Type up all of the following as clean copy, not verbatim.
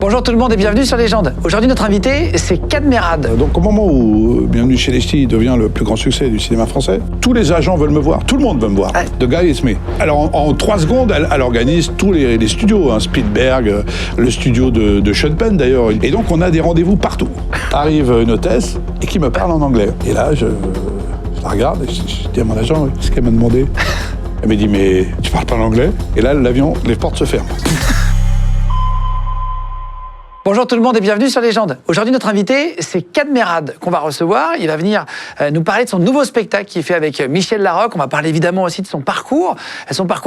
Bonjour tout le monde et bienvenue sur Légende. Aujourd'hui notre invité c'est Cadmerade. Donc au moment où Bienvenue chez les Ch'tis devient le plus grand succès du cinéma français, tous les agents veulent me voir, tout le monde veut me voir. Ouais. The guy is me. Alors en 3 secondes, elle organise tous les studios, Spielberg, le studio de Sean Penn d'ailleurs. Et donc on a des rendez-vous partout. Arrive une hôtesse et qui me parle en anglais. Et là je la regarde et je dis à mon agent, qu'est-ce qu'elle m'a demandé? Elle m'a dit, mais tu parles pas l'anglais? Et là l'avion, les portes se ferment. Bonjour tout le monde et bienvenue sur Légende. Aujourd'hui notre invité c'est Cadmerade qu'on va recevoir. Il va venir nous parler de son nouveau spectacle qu'il fait avec Michel Larocque. On va parler évidemment aussi de son parcours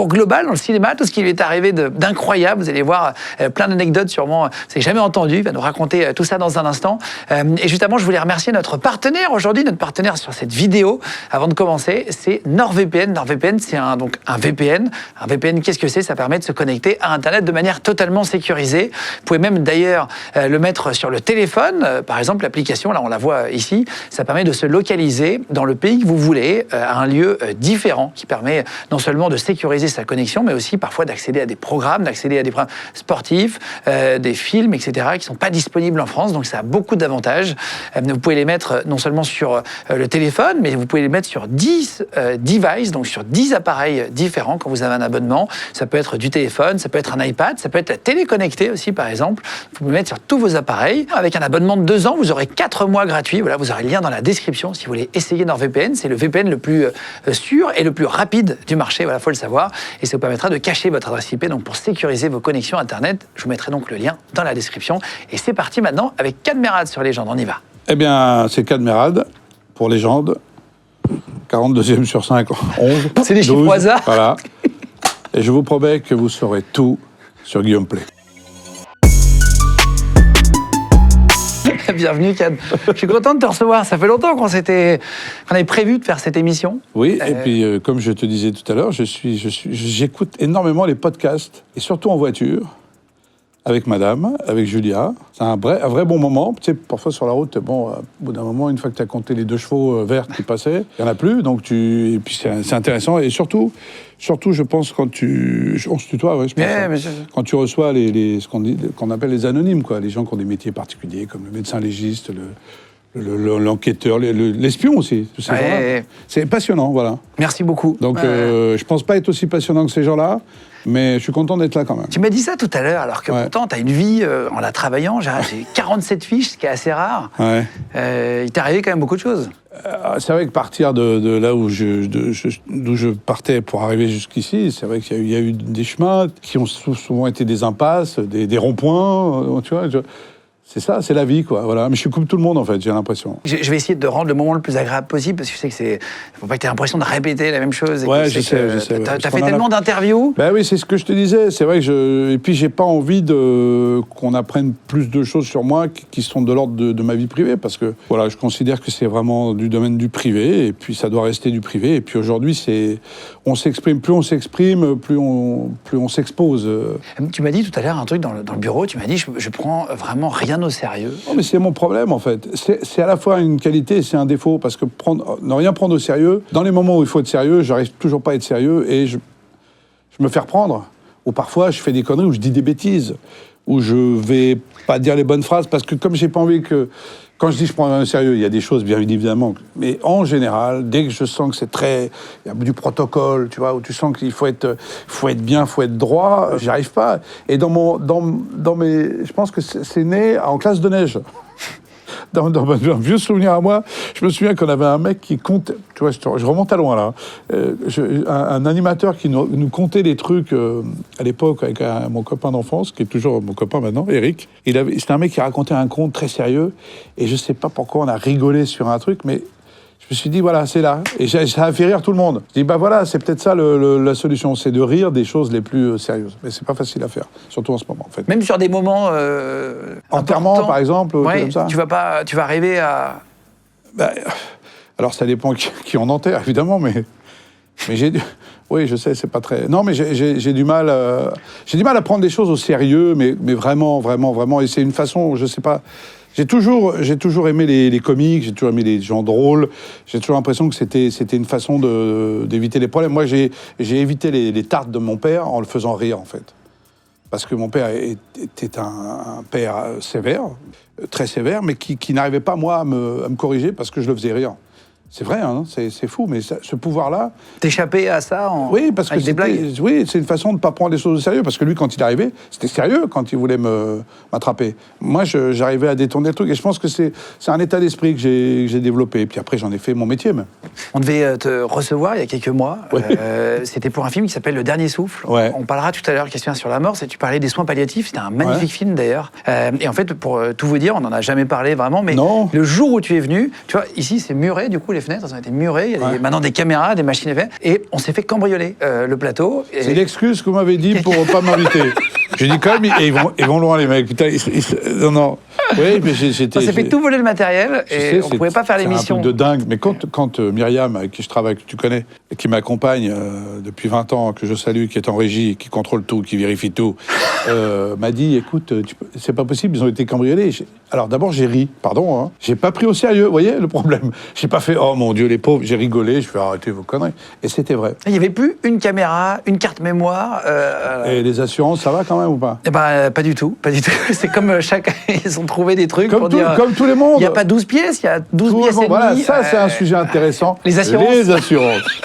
global dans le cinéma, tout ce qui lui est arrivé d'incroyable. Vous allez voir plein d'anecdotes sûrement, vous n'avez jamais entendu. Il va nous raconter tout ça dans un instant. Et juste avant, je voulais remercier notre partenaire aujourd'hui, notre partenaire sur cette vidéo. Avant de commencer, c'est NordVPN. NordVPN, c'est un VPN. Un VPN, qu'est-ce que c'est? Ça permet de se connecter à Internet de manière totalement sécurisée. Vous pouvez même d'ailleurs le mettre sur le téléphone. Par exemple, l'application, là on la voit ici, ça permet de se localiser dans le pays que vous voulez, à un lieu différent, qui permet non seulement de sécuriser sa connexion, mais aussi parfois d'accéder à des programmes, sportifs, des films, etc., qui ne sont pas disponibles en France. Donc ça a beaucoup d'avantages. Vous pouvez les mettre non seulement sur le téléphone, mais vous pouvez les mettre sur 10 devices, donc sur 10 appareils différents quand vous avez un abonnement. Ça peut être du téléphone, ça peut être un iPad, ça peut être la télé connectée aussi, par exemple. Vous pouvez mettre sur tous vos appareils. Avec un abonnement de 2 ans, vous aurez 4 mois gratuits. Voilà, vous aurez le lien dans la description si vous voulez essayer NordVPN. C'est le VPN le plus sûr et le plus rapide du marché, voilà, faut le savoir. Et ça vous permettra de cacher votre adresse IP, donc pour sécuriser vos connexions Internet. Je vous mettrai donc le lien dans la description. Et c'est parti maintenant avec Cadmerade sur Légende. On y va. Eh bien, c'est Cadmerade pour Légende. 42e sur 5, 11. C'est des chiffres 12, au hasard. Voilà. Et je vous promets que vous saurez tout sur Guillaume Play. Bienvenue, Cad. Je suis content de te recevoir. Ça fait longtemps qu'on avait prévu de faire cette émission. Oui, et puis comme je te disais tout à l'heure, j'écoute énormément les podcasts, et surtout en voiture, avec madame, avec Julia. C'est un vrai bon moment. Tu sais, parfois sur la route, bon, au bout d'un moment, une fois que tu as compté les 2 chevaux verts qui passaient, il n'y en a plus, et puis c'est intéressant. Et surtout, je pense, on se tutoie, ouais, je pense. Yeah, quand tu reçois qu'on appelle les anonymes, quoi, les gens qui ont des métiers particuliers, comme le médecin légiste, l'enquêteur, l'espion aussi, tous ces gens-là. C'est passionnant, voilà. Merci beaucoup. Donc, je pense pas être aussi passionnant que ces gens-là, mais je suis content d'être là quand même. Tu m'as dit ça tout à l'heure, alors que pourtant, tu as une vie en la travaillant. J'ai 47 fiches, ce qui est assez rare. Ouais. Il t'est arrivé quand même beaucoup de choses. C'est vrai que partir de là d'où je partais pour arriver jusqu'ici, c'est vrai qu'il y a eu des chemins qui ont souvent été des impasses, des ronds-points, tu vois. C'est ça, c'est la vie, quoi. Voilà. Mais je suis comme tout le monde, en fait, j'ai l'impression. Je vais essayer de rendre le moment le plus agréable possible, parce que je sais que faut pas que tu aies l'impression de répéter la même chose. Ouais, je sais. T'as fait tellement d'interviews. Ben oui, c'est ce que je te disais. C'est vrai que et puis j'ai pas envie qu'on apprenne plus de choses sur moi qui sont de l'ordre de ma vie privée, parce que voilà, je considère que c'est vraiment du domaine du privé, et puis ça doit rester du privé. Et puis aujourd'hui, on s'exprime, plus on s'expose. Tu m'as dit tout à l'heure un truc dans le bureau. Tu m'as dit, je prends vraiment rien au sérieux. Non, mais c'est mon problème, en fait. C'est à la fois une qualité et c'est un défaut, parce que ne rien prendre au sérieux, dans les moments où il faut être sérieux, j'arrive toujours pas à être sérieux, et je me fais reprendre. Ou parfois, je fais des conneries, ou je dis des bêtises, ou je vais pas dire les bonnes phrases, parce que comme j'ai pas envie que... Quand je dis je prends au sérieux, il y a des choses, bien évidemment, mais en général, dès que je sens que il y a du protocole, tu vois, où tu sens qu'il faut être bien, il faut être droit, j'y arrive pas. Et je pense que c'est né en classe de neige. Dans un vieux souvenir à moi, je me souviens qu'on avait un mec qui comptait, tu vois, je remonte à loin là, un animateur qui nous comptait des trucs à l'époque avec mon copain d'enfance, qui est toujours mon copain maintenant, Eric. C'était un mec qui racontait un conte très sérieux, et je sais pas pourquoi on a rigolé sur un truc, mais je me suis dit, voilà, c'est là. Et ça a fait rire tout le monde. Je dis, bah voilà, c'est peut-être ça la solution, c'est de rire des choses les plus sérieuses. Mais c'est pas facile à faire, surtout en ce moment, en fait. Même sur des moments enterrement, par exemple, ouais, comme ça. Tu vas arriver à... Alors, ça dépend qui en enterre, évidemment, mais oui, je sais, c'est pas très... Non, mais j'ai du mal à prendre des choses au sérieux, mais vraiment, vraiment, vraiment. Et c'est une façon, je sais pas... J'ai toujours aimé les comiques, j'ai toujours aimé les gens drôles. J'ai toujours l'impression que c'était une façon d'éviter les problèmes. Moi, j'ai évité les tartes de mon père en le faisant rire, en fait. parce que mon père était un père sévère, très sévère, mais qui n'arrivait pas, moi, à me corriger parce que je le faisais rire. C'est vrai, hein, c'est fou, mais ce pouvoir-là... T'échapper à ça oui, parce que avec des blagues. Oui, c'est une façon de ne pas prendre les choses au sérieux, parce que lui, quand il arrivait, c'était sérieux quand il voulait m'attraper. Moi, j'arrivais à détourner le truc, et je pense que c'est un état d'esprit que j'ai développé. Et puis après, j'en ai fait mon métier, même. On devait te recevoir il y a quelques mois. Ouais. C'était pour un film qui s'appelle Le Dernier Souffle. Ouais. On parlera tout à l'heure, question sur la mort. Tu parlais des soins palliatifs. C'était un magnifique film d'ailleurs. Et en fait, pour tout vous dire, on n'en a jamais parlé vraiment. Mais non. Le jour où tu es venu, tu vois, ici c'est muré, du coup les fenêtres elles ont été murées. Il y a maintenant des caméras, des machines à faire. Et on s'est fait cambrioler le plateau. Et... C'est l'excuse que vous m'avez dit pour ne pas m'inviter. J'ai dit quand même, et ils vont loin les mecs. Putain, non. Oui, mais on s'est fait tout voler le matériel et on ne pouvait pas faire l'émission. C'est un truc de dingue. Mais quand Myriam, avec qui je travaille, que tu connais, et qui m'accompagne depuis 20 ans, que je salue, qui est en régie, qui contrôle tout, qui vérifie tout, m'a dit, écoute, c'est pas possible, ils ont été cambriolés. Alors d'abord, j'ai ri, pardon, hein. J'ai pas pris au sérieux, vous voyez le problème. J'ai pas fait, oh mon Dieu, les pauvres, j'ai rigolé, je fais arrêtez vos conneries. Et c'était vrai. Il n'y avait plus une caméra, une carte mémoire. Et les assurances, ça va quand même ou pas? Eh ben, pas du tout, pas du tout. C'est comme chacun, ils ont trouvé des trucs pour dire... Comme tous les mondes. Il n'y a pas 12 pièces, il y a 12 pièces et demie. Voilà, ça c'est un sujet intéressant. Les assurances. Les assurances.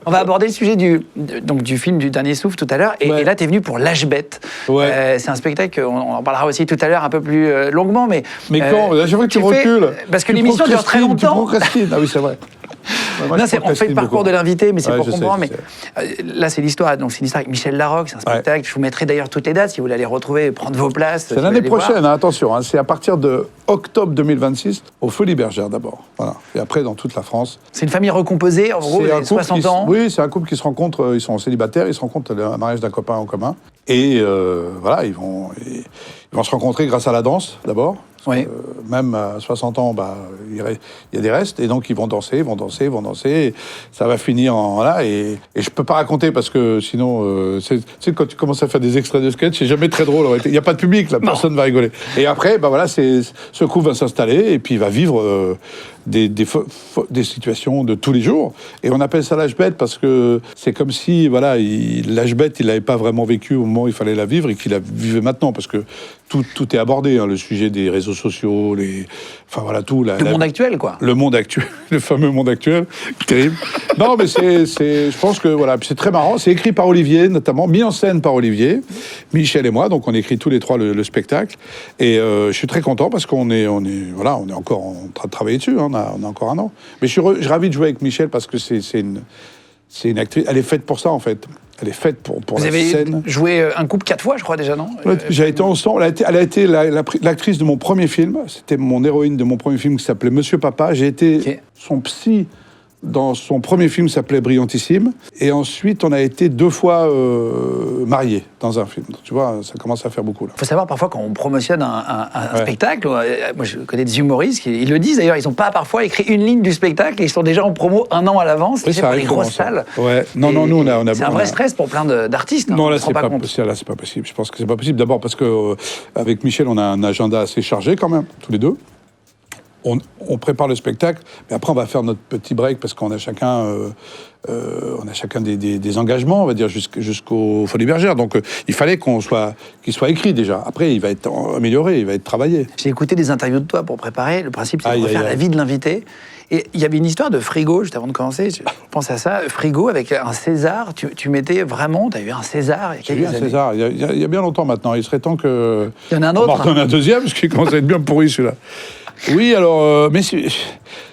On va aborder le sujet du film du Dernier Souffle tout à l'heure. Et là, tu es venu pour L'Âge bête. Ouais. C'est un spectacle, on en parlera aussi tout à l'heure un peu plus longuement. Mais quand je vois que tu recules. Parce que l'émission dure très longtemps. Tu procrastines. Ah oui, c'est vrai. Ouais, non, on fait le parcours de l'invité, mais c'est pour comprendre. Mais là, c'est l'histoire. Donc, c'est une histoire avec Michel Larocque. C'est un spectacle. Je vous mettrai d'ailleurs toutes les dates si vous voulez aller retrouver, prendre vos places. C'est l'année prochaine, hein, attention. Hein, c'est à partir de octobre 2026 au Folies Bergères d'abord. Voilà. Et après dans toute la France. C'est une famille recomposée. En gros, 60 ans. Oui, c'est un couple qui se rencontre. Ils sont célibataires. Ils se rencontrent à un mariage d'un copain en commun. Et voilà, ils vont se rencontrer grâce à la danse d'abord. Oui. Même à 60 ans, il y a des restes, et donc ils vont danser, et ça va finir en là, et je peux pas raconter parce que sinon, tu sais, quand tu commences à faire des extraits de sketch, c'est jamais très drôle. Il n'y a pas de public, là, personne va rigoler. Et après, voilà, ce couple va s'installer, et puis il va vivre des situations de tous les jours, et on appelle ça l'âge bête parce que c'est comme si, voilà, l'âge bête, il l'avait pas vraiment vécu au moment où il fallait la vivre, et qu'il la vivait maintenant, parce que tout est abordé, hein, le sujet des réseaux sociaux, enfin voilà, tout. Le monde actuel, quoi. Le monde actuel, le fameux monde actuel, terrible. Non, mais je pense que voilà, c'est très marrant. C'est écrit par Olivier, notamment, mis en scène par Olivier, Michel et moi, donc on écrit tous les trois le spectacle. Et je suis très content parce qu'on est encore en train de travailler dessus, hein, on a encore un an. Mais je suis ravi de jouer avec Michel parce que c'est une actrice, elle est faite pour ça en fait. Elle est faite pour la scène. Vous avez joué un couple 4 fois, je crois, déjà, non? J'ai été ensemble. Elle a été l'actrice de mon premier film. C'était mon héroïne de mon premier film qui s'appelait Monsieur Papa. J'ai été son psy dans son premier film qui s'appelait Brillantissime. Et ensuite, on a été 2 fois mariés dans un film. Donc, tu vois, ça commence à faire beaucoup. Il faut savoir, parfois, quand on promotionne un spectacle, moi, je connais des humoristes, ils le disent d'ailleurs, ils n'ont pas parfois écrit une ligne du spectacle et ils sont déjà en promo 1 an à l'avance. Oui, ça arrive les grosses salles. Ouais. Non, nous, on a c'est un vrai stress pour plein d'artistes. Non, là, c'est pas possible. Je pense que c'est pas possible. D'abord parce que avec Michel, on a un agenda assez chargé quand même, tous les deux. On prépare le spectacle, mais après on va faire notre petit break parce qu'on a chacun, des engagements, on va dire, jusqu'au Folies Bergères. Donc il fallait qu'il soit écrit déjà. Après, il va être amélioré, il va être travaillé. J'ai écouté des interviews de toi pour préparer. Le principe, c'est de refaire la vie de l'invité. Et il y avait une histoire de frigo, juste avant de commencer, je pense à ça, frigo avec un César. Tu mettais vraiment, tu as eu un César il y a quelques années. J'ai eu un César, il y a bien longtemps maintenant. Il serait temps que... Il y en a un autre. On en a un deuxième, parce qu'il commence à être bien pourri celui-là. Oui, alors, mais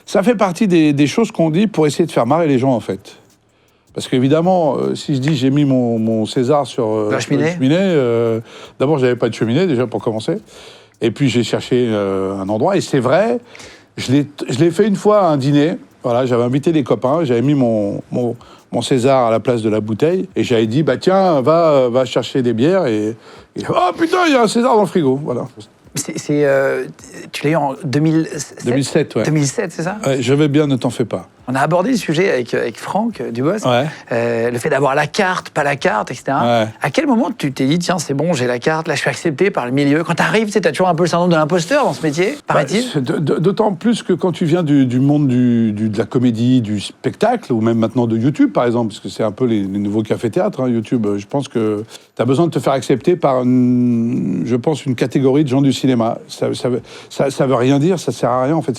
ça fait partie des choses qu'on dit pour essayer de faire marrer les gens, en fait. Parce qu'évidemment, si je dis j'ai mis mon César sur la cheminée, d'abord, j'avais pas de cheminée, déjà, pour commencer. Et puis, j'ai cherché un endroit, et c'est vrai, je l'ai fait une fois à un dîner. Voilà, j'avais invité des copains, j'avais mis mon César à la place de la bouteille, et j'avais dit, bah tiens, va chercher des bières, et oh putain, il y a un César dans le frigo, voilà. Tu l'as eu en 2007 2007, ouais. 2007, c'est ça? Ouais, je vais bien, ne t'en fais pas. On a abordé le sujet avec Franck Dubosc, Ouais. Le fait d'avoir la carte, pas la carte, etc. Ouais. À quel moment tu t'es dit, tiens, c'est bon, j'ai la carte, là je suis accepté par le milieu? Quand t'arrives, tu as toujours un peu le syndrome de l'imposteur dans ce métier, paraît-il? D'autant plus que quand tu viens du monde de la comédie, du spectacle, ou même maintenant de YouTube, par exemple, parce que c'est un peu les nouveaux cafés-théâtres, hein, YouTube, je pense que tu as besoin de te faire accepter par, je pense, une catégorie de gens du cinéma. Ça veut rien dire, ça sert à rien, en fait.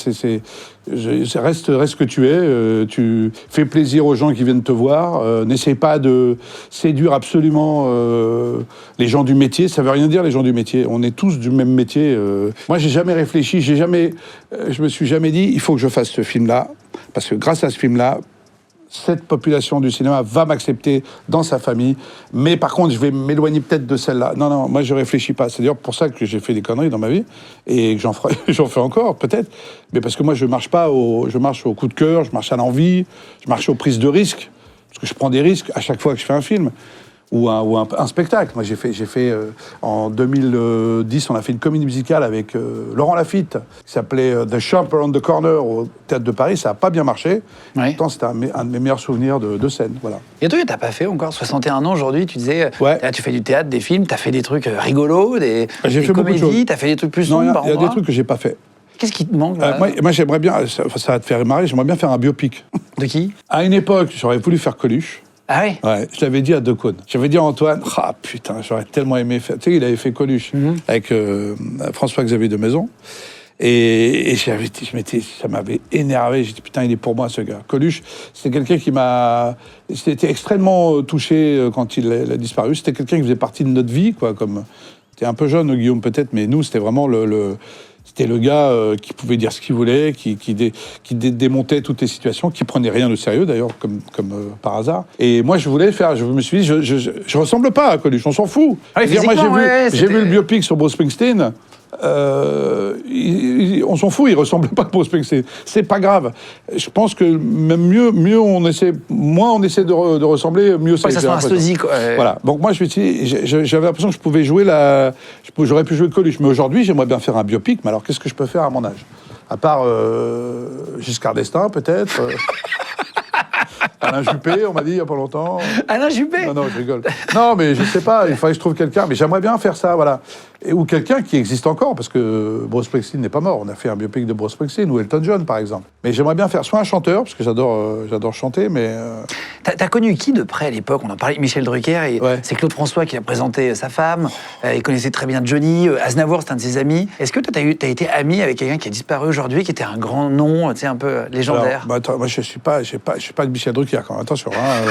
Reste ce que tu es, tu fais plaisir aux gens qui viennent te voir, n'essaye pas de séduire absolument les gens du métier, ça veut rien dire les gens du métier, on est tous du même métier. Moi j'ai jamais réfléchi, je me suis jamais dit il faut que je fasse ce film-là, parce que grâce à ce film-là, cette population du cinéma va m'accepter dans sa famille, mais par contre, je vais m'éloigner peut-être de celle-là. Non, moi, je réfléchis pas. C'est d'ailleurs pour ça que j'ai fait des conneries dans ma vie, et que j'en fais encore, peut-être, mais parce que moi, je marche au coup de cœur, je marche à l'envie, je marche aux prises de risques, parce que je prends des risques à chaque fois que je fais un film. Ou un spectacle. Moi, j'ai fait en 2010, on a fait une comédie musicale avec Laurent Lafitte, qui s'appelait The Shop Around the Corner au Théâtre de Paris. Ça n'a pas bien marché. Ouais. Pourtant, c'était un de mes meilleurs souvenirs de scène. Voilà. Et toi, t'as pas fait encore 61 ans aujourd'hui, tu disais, Ouais. là, tu fais du théâtre, des films, t'as fait des trucs rigolos, des J'ai fait beaucoup de comédies, choses. t'as fait des trucs plus Non, sombres. il y a des trucs que j'ai pas fait. Qu'est-ce qui te manque là? Moi, j'aimerais bien, ça va te faire marrer, j'aimerais bien faire un biopic. De qui? À une époque, j'aurais voulu faire Coluche. Ah oui. Ouais, je l'avais dit à Decaune. J'avais dit à Antoine, putain, j'aurais tellement aimé faire. Tu sais, il avait fait Coluche avec François-Xavier de Maison. Et j'avais dit, ça m'avait énervé. J'ai dit, putain, il est pour moi, ce gars. Coluche, c'est quelqu'un qui m'a. C'était extrêmement touché quand il a disparu. C'était quelqu'un qui faisait partie de notre vie, quoi. Comme. T'es un peu jeune, Guillaume, peut-être, mais nous, c'était vraiment C'était le gars qui pouvait dire ce qu'il voulait, qui démontait toutes les situations, qui prenait rien de sérieux d'ailleurs, comme par hasard. Et moi, je voulais faire. Je me suis dit, je ressemble pas à Coluche, on s'en fout. Ah oui, Moi, ouais, j'ai vu le biopic sur Bruce Springsteen. On s'en fout, il ressemble pas à Bruce Springsteen. C'est pas grave. Je pense que même mieux on essaie, moins on essaie de ressembler, mieux c'est. Ouais, ça sera un sosie, quoi. Voilà. Donc moi, j'avais l'impression que je pouvais jouer j'aurais pu jouer Coluche. Mais aujourd'hui, j'aimerais bien faire un biopic. Mais alors, qu'est-ce que je peux faire à mon âge? À part Giscard d'Estaing, peut-être. Alain Juppé, on m'a dit il y a pas longtemps. Alain Juppé? Non, je rigole. Non, mais je sais pas, il faudrait que je trouve quelqu'un. Mais j'aimerais bien faire ça, voilà. Ou quelqu'un qui existe encore, parce que Bruce Springsteen n'est pas mort. On a fait un biopic de Bruce Springsteen, ou Elton John, par exemple. Mais j'aimerais bien faire soit un chanteur, parce que j'adore chanter, mais... T'as connu qui de près à l'époque? On en parlait, Michel Drucker, et Ouais. c'est Claude François qui a présenté sa femme. Il connaissait très bien Johnny. Aznavour, c'est un de ses amis. Est-ce que toi, t'as été ami avec quelqu'un qui a disparu aujourd'hui, qui était un grand nom, tu sais, un peu légendaire? Alors, attends, moi, je suis pas de Michel Drucker, quand même. Attention, hein,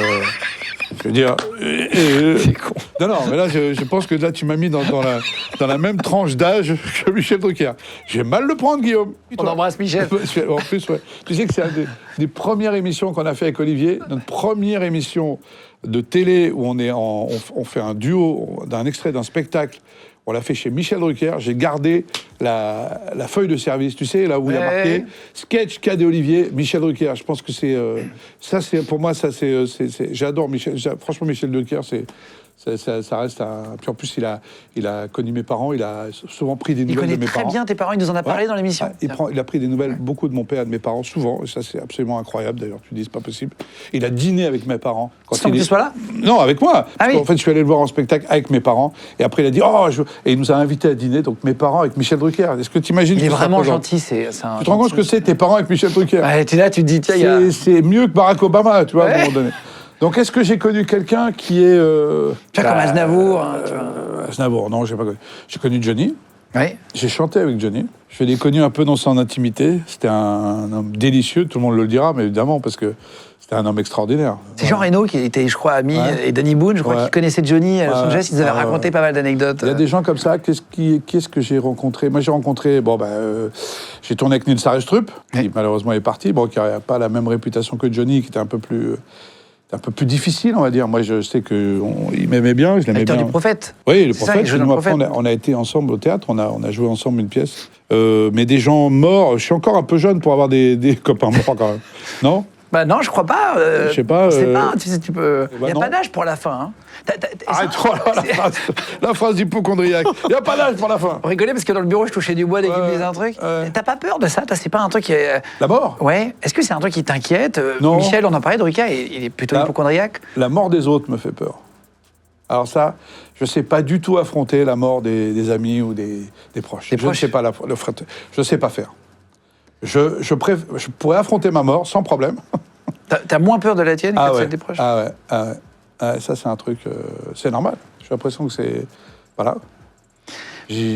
je veux dire... C'est con. Non, mais là, je pense que là, tu m'as mis dans la même tranche d'âge que Michel Drucker. J'ai mal le prendre, Guillaume. On embrasse Michel. En plus, ouais. Tu sais que c'est une des premières émissions qu'on a fait avec Olivier, notre première émission de télé où on fait un duo d'un extrait d'un spectacle. On l'a fait chez Michel Drucker. J'ai gardé la feuille de service, tu sais, là où il y a marqué sketch Cadet Olivier, Michel Drucker. Je pense que c'est ça, c'est pour moi, ça c'est j'adore Michel. Franchement, Michel Drucker, ça reste un. Puis en plus, il a connu mes parents. Il a souvent pris des nouvelles de mes parents. Il connaît très bien tes parents. Il nous en a parlé dans l'émission. Il a pris des nouvelles beaucoup de mon père et de mes parents souvent. Et ça, c'est absolument incroyable. D'ailleurs, tu dis c'est pas possible. Il a dîné avec mes parents. Sans que tu sois là? Non, avec moi. Ah oui. En fait, je suis allé le voir en spectacle avec mes parents. Et après, il a dit et il nous a invités à dîner. Donc mes parents avec Michel Drucker. Est-ce que tu imagines? Il est vraiment gentil. Tu te rends compte ce que c'est tes parents avec Michel Drucker? Ouais, tu es là, tu te dis tiens, c'est mieux que Barack Obama, tu vois, à un moment donné. Donc, est-ce que j'ai connu quelqu'un qui est... tu vois, comme Aznavour. Hein, tu vois. Aznavour, non, j'ai pas connu. J'ai connu Johnny. Oui. J'ai chanté avec Johnny. Je l'ai connu un peu dans son intimité. C'était un homme délicieux, tout le monde le dira, mais évidemment, parce que c'était un homme extraordinaire. C'est Jean Reno qui était, je crois, ami, et Danny Boone, je crois, qui connaissait Johnny à Los Angeles. Ils avaient raconté pas mal d'anecdotes. Il y a des gens comme ça. Qu'est-ce que j'ai rencontré? Moi, j'ai rencontré... j'ai tourné avec Nils Arestrup, qui malheureusement est parti, qui n'a pas la même réputation que Johnny, qui était un peu plus difficile, on va dire. Moi, je sais qu'il m'aimait bien, je l'aimais bien. Acteur du Prophète. Oui, le C'est ça, Prophète. il joue dans le Après, Prophète. on a été ensemble au théâtre, on a joué ensemble une pièce. Mais des gens morts, je suis encore un peu jeune pour avoir des copains morts quand même. Non? Bah non, je crois pas. Je sais pas. On sait pas, tu sais, tu peux. Il n'y a non. pas d'âge pour la fin. Hein. Arrête, la phrase d'hypochondriaque. Il n'y a pas d'âge pour la fin. On rigolait parce que dans le bureau, je touchais du bois dès qu'il me disait un truc. T'as pas peur de ça? C'est pas un truc qui est... La mort? Ouais. Est-ce que c'est un truc qui t'inquiète? Non. Michel, on en parlait, Drucker, il est plutôt hypochondriaque. La mort des autres me fait peur. Alors ça, je ne sais pas du tout affronter la mort des amis ou des proches. Je ne sais pas je sais pas faire. Je pourrais affronter ma mort sans problème. T'as moins peur de la tienne que de celle des proches? Ah ouais. Ça, c'est un truc... c'est normal. J'ai l'impression que c'est... Voilà.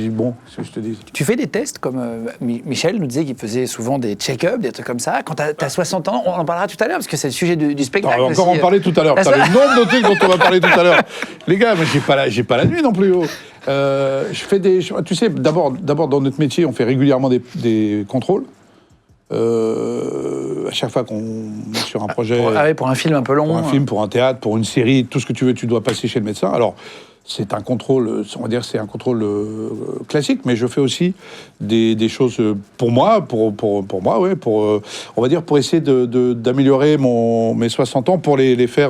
Bon, ce que je te dis. Tu fais des tests comme Michel nous disait qu'il faisait souvent des check-up, des trucs comme ça. Quand t'as 60 ans, on en parlera tout à l'heure parce que c'est le sujet du spectacle. On va encore en parler tout à l'heure. T'as le nombre de trucs dont on va parler tout à l'heure. Les gars, moi j'ai pas la nuit non plus. Je fais des... Tu sais, d'abord dans notre métier, on fait régulièrement des contrôles. À chaque fois qu'on est sur un projet... pour un film un peu long. Pour un film, pour un théâtre, pour une série, tout ce que tu veux, tu dois passer chez le médecin. Alors... C'est un contrôle, on va dire, c'est un contrôle classique, mais je fais aussi des choses pour moi, on va dire, pour essayer d'améliorer mes 60 ans, pour les faire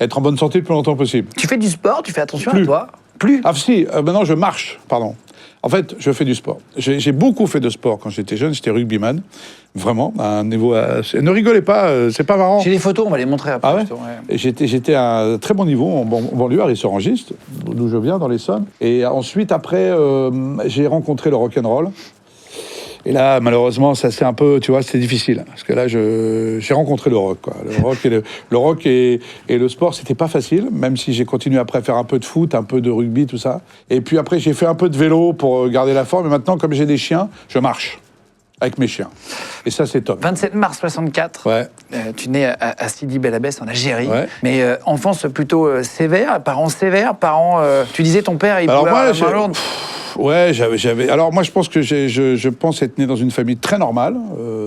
être en bonne santé le plus longtemps possible. Tu fais du sport, tu fais attention à toi? Plus. Ah si, maintenant je marche, pardon. En fait, je fais du sport. J'ai beaucoup fait de sport quand j'étais jeune, j'étais rugbyman, vraiment, à un niveau... Ne rigolez pas, c'est pas marrant. J'ai des photos, on va les montrer après. Ah ouais. Et j'étais à un très bon niveau en banlieue, à Rissorangiste, d'où je viens, dans l'Essonne. Et ensuite, après, j'ai rencontré le rock'n'roll. Et là, malheureusement, ça c'est un peu, tu vois, c'est difficile. Parce que là, j'ai rencontré le rock, quoi. Le rock et le sport, c'était pas facile, même si j'ai continué après à faire un peu de foot, un peu de rugby, tout ça. Et puis après, j'ai fait un peu de vélo pour garder la forme. Et maintenant, comme j'ai des chiens, je marche avec mes chiens. Et ça, c'est top. 27 mars 64, ouais. Tu nais à Sidi Bel Abbès, en Algérie. Ouais. Mais enfance plutôt sévère, parents sévères, tu disais ton père, il pouvait avoir la main lourde. Ouais, j'avais. Alors moi, je pense que je pense être né dans une famille très normale,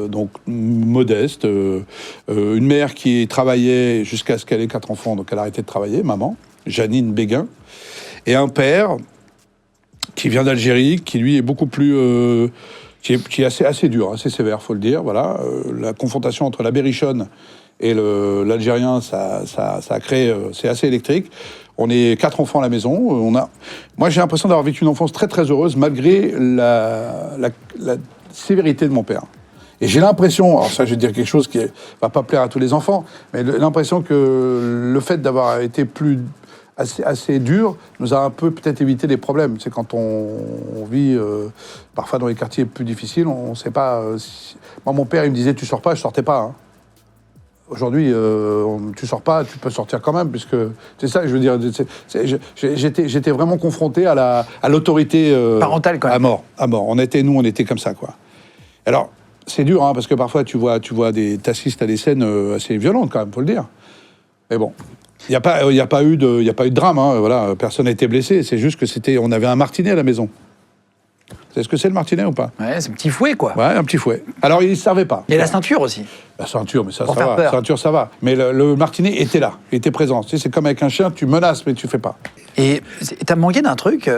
donc modeste, une mère qui travaillait jusqu'à ce qu'elle ait 4 enfants, donc elle a arrêté de travailler, maman, Janine Béguin, et un père qui vient d'Algérie, qui lui est beaucoup plus, qui est assez dur, assez sévère, faut le dire. Voilà, la confrontation entre la berrichonne et l'Algérien, ça a créé, c'est assez électrique. On est 4 enfants à la maison. Moi, j'ai l'impression d'avoir vécu une enfance très, très heureuse, malgré la sévérité de mon père. Et j'ai l'impression, alors ça, je vais dire quelque chose qui ne va pas plaire à tous les enfants, mais l'impression que le fait d'avoir été assez dur nous a un peu peut-être évité des problèmes. C'est quand on vit parfois dans les quartiers plus difficiles, on ne sait pas... Moi, mon père, il me disait « tu sors pas », je sortais pas, hein. Aujourd'hui, tu sors pas, tu peux sortir quand même, puisque c'est ça que je veux dire. J'étais vraiment confronté à l'autorité parentale, quand même. À mort. On était comme ça, quoi. Alors, c'est dur, hein, parce que parfois tu t'assistes à des scènes assez violentes, quand même, faut le dire. Mais bon, il n'y a pas eu de drame, hein, voilà. Personne n'a été blessé. C'est juste que on avait un martinet à la maison. Vous savez ce que c'est le martinet ou pas? Ouais, c'est un petit fouet, quoi. Ouais, un petit fouet. Alors, il ne servait pas. Et la ceinture aussi. La ceinture, mais ça va. Peur. La ceinture, ça va. Mais le martinet était là, il était présent. Tu sais, c'est comme avec un chien, tu menaces, mais tu fais pas. Et t'as manqué d'un truc,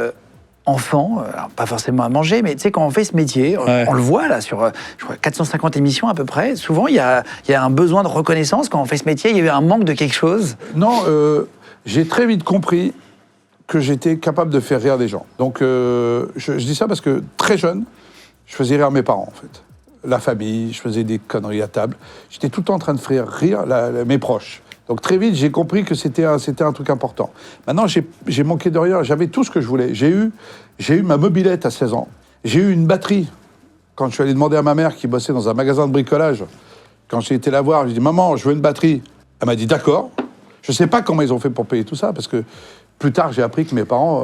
enfant, alors pas forcément à manger, mais tu sais, quand on fait ce métier, on le voit là, sur je crois, 450 émissions à peu près, souvent il y a un besoin de reconnaissance. Quand on fait ce métier, il y a eu un manque de quelque chose. Non, j'ai très vite compris que j'étais capable de faire rire des gens. Donc, je dis ça parce que, très jeune, je faisais rire mes parents, en fait. La famille, je faisais des conneries à table. J'étais tout le temps en train de faire rire mes proches. Donc, très vite, j'ai compris que c'était un truc important. Maintenant, j'ai manqué de rien. J'avais tout ce que je voulais. J'ai eu ma mobilette à 16 ans. J'ai eu une batterie. Quand je suis allé demander à ma mère, qui bossait dans un magasin de bricolage, quand j'ai été la voir, j'ai dit « Maman, je veux une batterie ». Elle m'a dit « D'accord ». Je ne sais pas comment ils ont fait pour payer tout ça, parce que plus tard, j'ai appris que mes parents,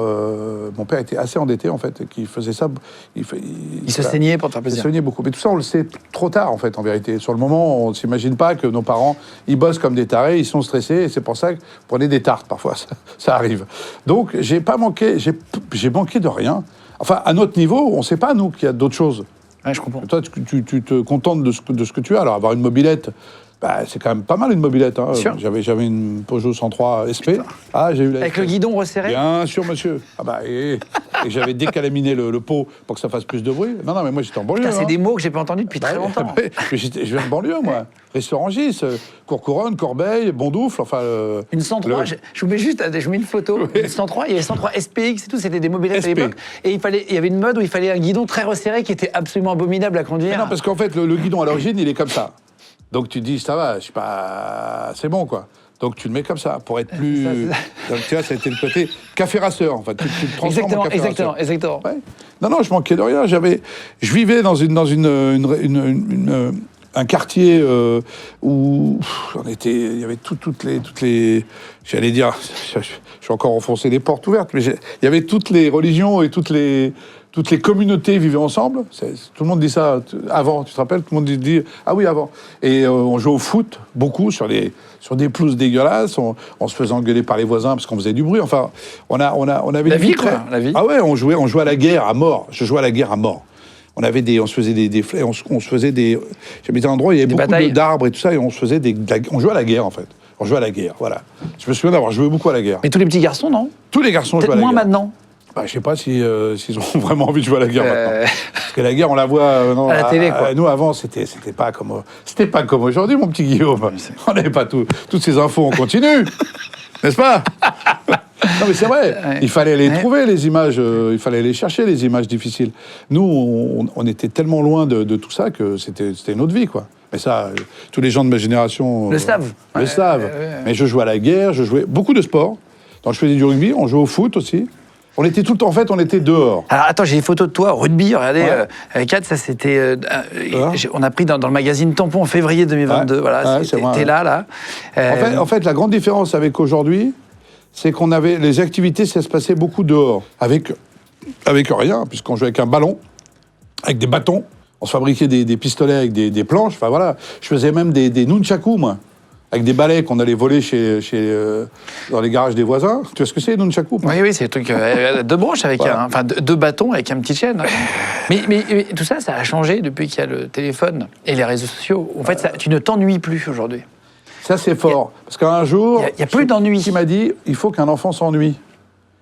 mon père était assez endetté, en fait, et qu'il faisait ça. Il se saignait pour te faire plaisir. Il se saignait beaucoup. Mais tout ça, on le sait trop tard, en fait, en vérité. Sur le moment, on ne s'imagine pas que nos parents, ils bossent comme des tarés, ils sont stressés, et c'est pour ça que prenez des tartes, parfois, ça arrive. Donc, j'ai manqué de rien. Enfin, à notre niveau, on ne sait pas, nous, qu'il y a d'autres choses. Ouais, je comprends. Toi, tu te contentes de ce que tu as. Alors, avoir une mobilette, Bah, c'est quand même pas mal une mobilette. Hein. Sûr. J'avais une Peugeot 103 SP. Putain. Ah, j'ai eu la Avec le guidon resserré. Bien sûr, monsieur. Ah bah, et j'avais décalaminé le pot pour que ça fasse plus de bruit. Non, mais moi, j'étais en banlieue. Putain, c'est hein. des mots que j'ai pas entendus depuis très longtemps. Je viens de banlieue, moi. Restaurant Gis, Courcouronne, Corbeil, Bondoufle, enfin... Une 103, je vous mets juste je mets une photo. Oui. Une 103, il y avait 103 SPX et tout, c'était des mobilettes à SP. l'époque. Et il y avait une mode où il fallait un guidon très resserré qui était absolument abominable à conduire. Non, parce qu'en fait, le guidon, à l'origine, il est comme ça. Donc tu te dis, ça va, je suis pas... C'est bon, quoi. Donc tu le mets comme ça, pour être plus... Donc tu vois, ça a été le côté café rasseur, en fait. Tu le transformes en café rasseur. Exactement. Ouais. Non, je manquais de rien. Je vivais dans un quartier où il y avait toutes les... J'allais dire, je suis encore enfoncé les portes ouvertes, mais il y avait toutes les religions et toutes les communautés vivaient ensemble. Tout le monde dit ça avant, tu te rappelles? Tout le monde dit ah oui, avant. Et on jouait au foot, beaucoup, sur des pelouses dégueulasses, on se faisait engueuler par les voisins parce qu'on faisait du bruit. Enfin, on avait La une vie, très... quoi, la vie. Ah ouais, on jouait à la guerre à mort. Je jouais à la guerre à mort. On se faisait on se faisait des... J'habitais un endroit où il y avait beaucoup d'arbres et tout ça, et on jouait à la guerre, en fait. On jouait à la guerre, voilà. Je me souviens d'avoir joué beaucoup à la guerre. Mais tous les petits garçons, non? Tous les garçons jouaient à Peut-être la guerre. moins maintenant. Bah, je sais pas s'ils ont vraiment envie de jouer à la guerre maintenant. Parce que la guerre, on la voit non, à la télé, quoi. Nous, avant, c'était pas comme aujourd'hui, mon petit Guillaume. On n'avait pas toutes ces infos en continu, n'est-ce pas? Non, mais c'est vrai. Ouais. Il fallait les trouver, les images. Il fallait les chercher, les images difficiles. Nous, on était tellement loin de tout ça que c'était notre vie, quoi. Mais ça, tous les gens de ma génération Le savent. Le savent. Mais je jouais à la guerre, je jouais beaucoup de sports. Donc je faisais du rugby, on jouait au foot aussi. On était tout le temps, en fait, on était dehors. Alors attends, j'ai des photos de toi au rugby, regardez, Kat, ça c'était... on a pris dans le magazine Tampon en février 2022, Ouais. voilà, Ouais, c'est vrai, t'es ouais. là. En fait, la grande différence avec aujourd'hui, c'est qu'on avait... Les activités, ça se passait beaucoup dehors. Avec rien, puisqu'on jouait avec un ballon, avec des bâtons. On se fabriquait des pistolets avec des planches. Enfin voilà, je faisais même des nunchakus, moi. Avec des balais qu'on allait voler dans les garages des voisins. Tu vois ce que c'est, nunchaku? Oui, c'est le truc, deux branches avec Voilà. deux bâtons avec un petit chaîne. Mais tout ça, ça a changé depuis qu'il y a le téléphone et les réseaux sociaux. En fait, tu ne t'ennuies plus aujourd'hui. Ça, c'est fort. Parce qu'un jour... Il y a plus d'ennui. Qui m'a dit, il faut qu'un enfant s'ennuie.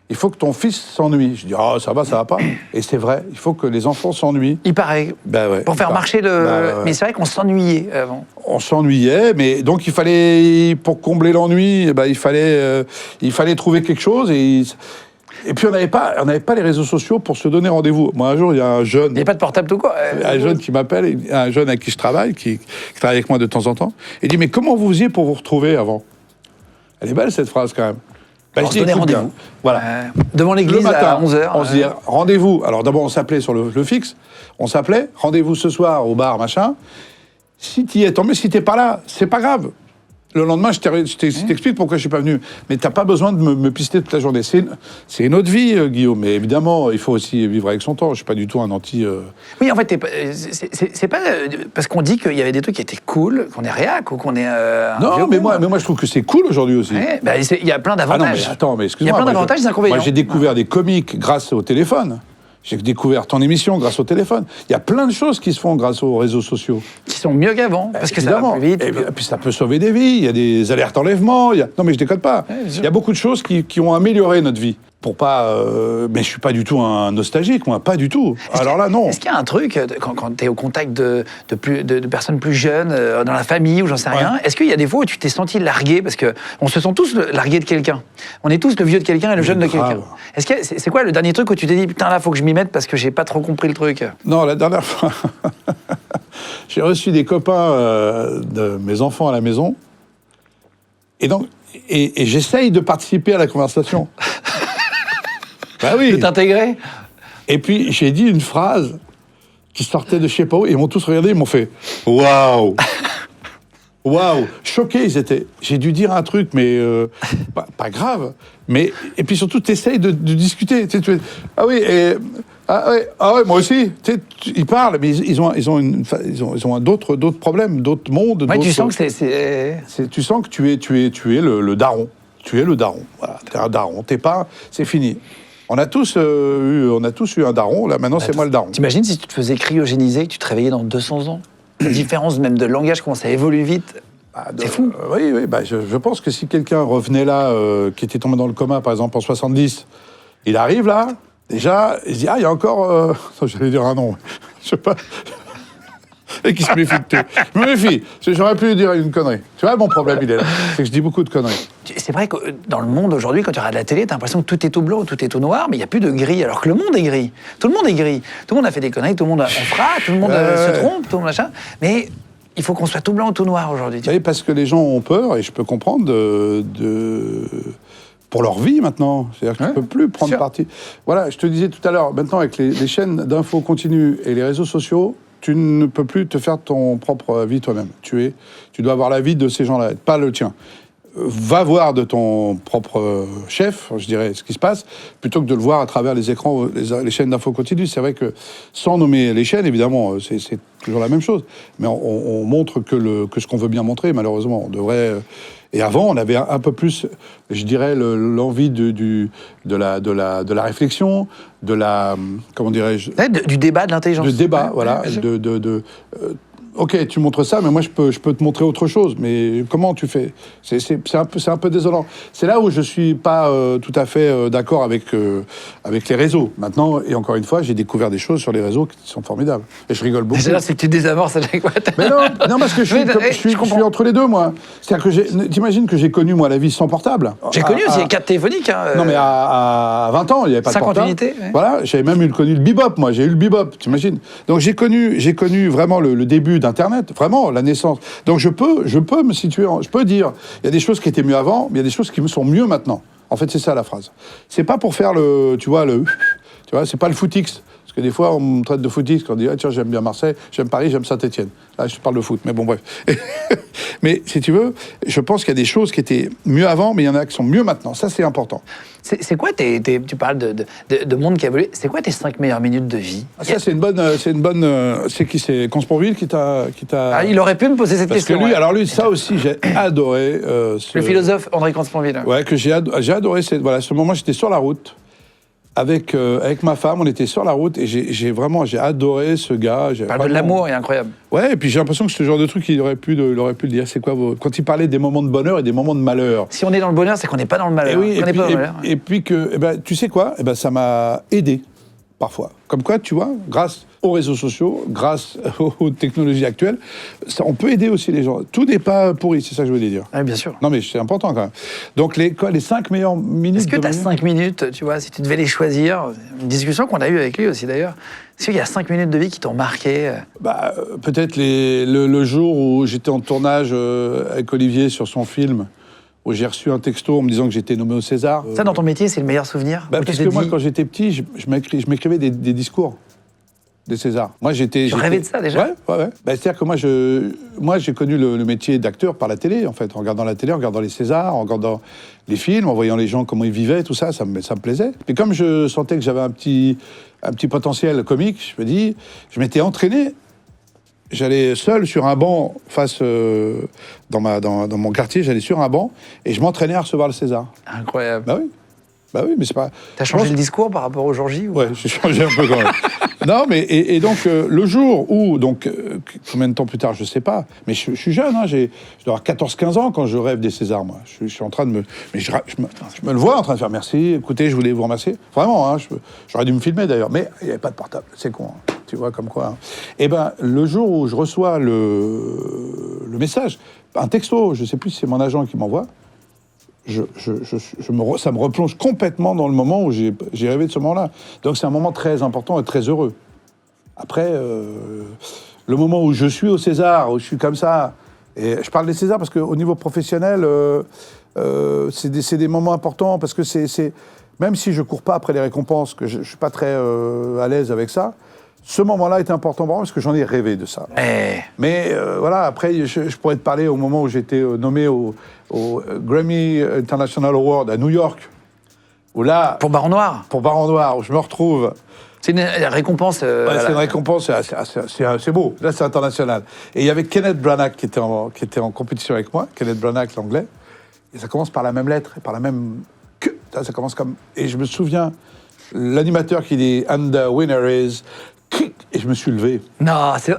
Il faut que ton fils s'ennuie. Je dis, ah, ça va pas. Et c'est vrai, il faut que les enfants s'ennuient. Il paraît. Ben ouais, Pour faire marcher le... ouais. Mais c'est vrai qu'on s'ennuyait avant. On s'ennuyait, mais donc il fallait, pour combler l'ennui, il fallait trouver quelque chose. Et puis on n'avait pas les réseaux sociaux pour se donner rendez-vous. Moi, un jour, il y a un jeune... Il n'y a pas de portable tout quoi. Un jeune qui m'appelle, un jeune avec qui je travaille, qui travaille avec moi de temps en temps. Il dit, mais comment vous faisiez pour vous retrouver avant? Elle est belle, cette phrase, quand même. On se donnait rendez-vous. Voilà. Devant l'église Le matin, à 11h. on se dit rendez-vous. Alors d'abord, on s'appelait sur le fixe. On s'appelait, rendez-vous ce soir au bar, machin. Si tu y es, tant mieux. Si t'es pas là, c'est pas grave. Le lendemain, je t'explique pourquoi je suis pas venu. Mais t'as pas besoin de me pister toute la journée. C'est une autre vie, Guillaume. Mais évidemment, il faut aussi vivre avec son temps. Je suis pas du tout un anti... Oui, en fait, c'est pas parce qu'on dit qu'il y avait des trucs qui étaient cool, qu'on est réac ou qu'on est... Non, mais moi, je trouve que c'est cool aujourd'hui aussi. Ouais, bah, il y a plein Ah non, d'avantages. mais attends, mais Il y excuse-moi. a plein d'avantages et des inconvénients. Moi, j'ai découvert des comiques grâce au téléphone. J'ai découvert ton émission grâce au téléphone. Il y a plein de choses qui se font grâce aux réseaux sociaux. Qui sont mieux qu'avant, parce que Évidemment. ça va plus vite. Et puis ça peut sauver des vies. Il y a des alertes enlèvement. Non, mais je déconne pas. Ouais, bien sûr. Il y a beaucoup de choses qui ont amélioré notre vie. Pour pas... mais je suis pas du tout un nostalgique, moi. Pas du tout. Alors là, non. Est-ce qu'il y a un truc, quand tu es au contact de personnes plus jeunes, dans la famille ou j'en sais rien, est-ce qu'il y a des fois où tu t'es senti largué? Parce qu'on se sent tous largués de quelqu'un. On est tous le vieux de quelqu'un et le jeune de grave. quelqu'un. Est-ce que c'est quoi le dernier truc où tu t'es dit, putain là, faut que je m'y mette parce que j'ai pas trop compris le truc? Non, la dernière fois, j'ai reçu des copains de mes enfants à la maison. Et donc, et j'essaye de participer à la conversation. Bah oui. De t'intégrer? Et puis, j'ai dit une phrase qui sortait de je sais pas où, et ils m'ont tous regardé, ils m'ont fait « Waouh !» Waouh! Choqués, ils étaient. J'ai dû dire un truc, mais pas grave. Mais, et puis surtout, tu essayes de discuter. Tu sais, ah oui, ah ouais, moi aussi. Tu sais, ils parlent, mais ils ont d'autres problèmes, d'autres mondes. Ouais, tu d'autres- sens que tu sens que tu es le daron. Tu es le daron. Voilà, t'es un daron. T'es pas... C'est fini. On a tous eu un daron. Là, maintenant, c'est moi le daron. T'imagines si tu te faisais cryogéniser, que tu te réveillais dans 200 ans? La différence même de langage commence à évoluer vite. C'est fou. Oui, je pense que si quelqu'un revenait là, qui était tombé dans le coma, par exemple, en 70, il arrive là, déjà, il se dit, il y a encore... j'allais dire un nom. Je sais pas... Et qui se méfie de tout. Je me méfie. J'aurais pu dire une connerie. Tu vois, mon problème, il est là. C'est que je dis beaucoup de conneries. C'est vrai que dans le monde aujourd'hui, quand tu regardes la télé, t'as l'impression que tout est tout blanc, tout est tout noir, mais il n'y a plus de gris, alors que le monde est gris. Tout le monde est gris. Tout le monde a fait des conneries, tout le monde on fera, tout le monde se trompe, tout le monde machin. Mais il faut qu'on soit tout blanc ou tout noir aujourd'hui. Oui, parce que les gens ont peur, et je peux comprendre, pour leur vie maintenant. C'est-à-dire que tu ne peux plus prendre parti. Voilà, je te disais tout à l'heure, maintenant avec les chaînes d'infos continues et les réseaux sociaux, tu ne peux plus te faire ton propre avis toi-même. Tu dois avoir l'avis de ces gens-là, pas le tien. Va voir de ton propre chef, je dirais, ce qui se passe, plutôt que de le voir à travers les écrans, les chaînes d'infos continues. C'est vrai que, sans nommer les chaînes, évidemment, c'est toujours la même chose. Mais on montre que ce qu'on veut bien montrer, malheureusement. On devrait... Et avant, on avait un peu plus, je dirais, l'envie de la réflexion, de la... Comment dirais-je ? Du débat, de l'intelligence. Du débat, voilà. Ok, tu montres ça, mais moi, je peux te montrer autre chose. Mais comment tu fais ? C'est un peu désolant. C'est là où je suis pas tout à fait d'accord avec les réseaux. Maintenant, et encore une fois, j'ai découvert des choses sur les réseaux qui sont formidables. Et je rigole beaucoup. C'est que tu désamorces avec quoi ? Mais non, parce que je suis entre les deux, moi. C'est-à-dire que t'imagines que j'ai connu, moi, la vie sans portable. J'ai connu aussi les cartes téléphoniques. Non, mais à 20 ans, il n'y avait pas de 50 portable. unités. Ouais. Voilà, j'avais même connu le bebop, moi. J'ai eu le bebop, t'imagines. Donc j'ai connu vraiment le début d'Internet, vraiment la naissance. Donc je peux me situer, je peux dire, il y a des choses qui étaient mieux avant, mais il y a des choses qui me sont mieux maintenant. En fait, c'est ça la phrase. C'est pas pour faire tu vois, c'est pas le footix. Parce que des fois, on me traite de footix quand on dit, tiens, j'aime bien Marseille, j'aime Paris, j'aime Saint-Etienne. Là, je parle de foot, mais bon, bref. Mais si tu veux, je pense qu'il y a des choses qui étaient mieux avant, mais il y en a qui sont mieux maintenant. Ça, c'est important. C'est quoi tu parles de monde qui a évolué, c'est quoi tes 5 meilleures minutes de vie ? Ça, c'est une bonne. C'est qui ? C'est Consponville qui t'a. Il aurait pu me poser cette question. Parce que lui, ça aussi, j'ai adoré. Le philosophe André Consponville. Ouais, que j'ai adoré. Ce moment, j'étais sur la route. Avec ma femme, on était sur la route et j'ai adoré ce gars. Il parle de l'amour, il est incroyable. Ouais, et puis j'ai l'impression que ce genre de truc, il aurait pu le dire. C'est quoi quand il parlait des moments de bonheur et des moments de malheur. Si on est dans le bonheur, c'est qu'on n'est pas dans le malheur. Et puis que, tu sais quoi ? Ça m'a aidé parfois. Comme quoi, tu vois, grâce aux réseaux sociaux, grâce aux technologies actuelles, on peut aider aussi les gens. Tout n'est pas pourri, c'est ça que je voulais dire. Oui, bien sûr. Non, mais c'est important quand même. Donc, les 5 meilleures minutes... Est-ce que tu as 5 minutes, tu vois, si tu devais les choisir, une discussion qu'on a eue avec lui aussi d'ailleurs, est-ce qu'il y a 5 minutes de vie qui t'ont marqué ? Peut-être le jour où j'étais en tournage avec Olivier sur son film, où j'ai reçu un texto en me disant que j'étais nommé au César. Ça, dans ton métier, c'est le meilleur souvenir ? Parce que moi, quand j'étais petit, je m'écrivais des discours des Césars. Moi, Tu rêvais de ça, déjà ? Ouais. C'est-à-dire que moi, j'ai connu le métier d'acteur par la télé, en fait. En regardant la télé, en regardant les Césars, en regardant les films, en voyant les gens, comment ils vivaient, tout ça, ça me plaisait. Et comme je sentais que j'avais un petit potentiel comique, je m'étais entraîné. J'allais seul sur un banc dans mon quartier, j'allais sur un banc et je m'entraînais à recevoir le César. Incroyable. Bah oui, mais c'est pas... T'as changé le discours par rapport au jour J ? Ouais, j'ai changé un peu quand même. Non, mais et donc le jour où, combien de temps plus tard, je sais pas, mais je suis jeune, hein, je dois avoir 14-15 ans quand je rêve des Césars, moi. Je suis en train de me... Mais je me le vois en train de faire merci, écoutez, je voulais vous remercier. Vraiment, hein, j'aurais dû me filmer d'ailleurs, mais il n'y avait pas de portable, c'est con, hein, tu vois, comme quoi. Hein. Et le jour où je reçois le message, un texto, je sais plus si c'est mon agent qui m'envoie, ça me replonge complètement dans le moment où j'ai rêvé de ce moment-là. Donc c'est un moment très important et très heureux. Après, le moment où je suis au César, où je suis comme ça, et je parle des Césars parce qu'au niveau professionnel, c'est des moments importants parce que même si je cours pas après les récompenses, que je suis pas très à l'aise avec ça, ce moment-là était important pour moi parce que j'en ai rêvé de ça. Mais voilà, après, je pourrais te parler au moment où j'étais nommé au Grammy International Award à New York. Où là, pour Baron Noir. Pour Baron Noir, où je me retrouve. C'est une récompense. C'est une récompense, c'est beau. Là, c'est international. Et il y avait Kenneth Branagh qui était en compétition avec moi, Kenneth Branagh, l'anglais. Et ça commence par la même lettre, et par la même queue. Ça commence comme. Et je me souviens, l'animateur qui dit And the winner is. Et je me suis levé. Non, c'est.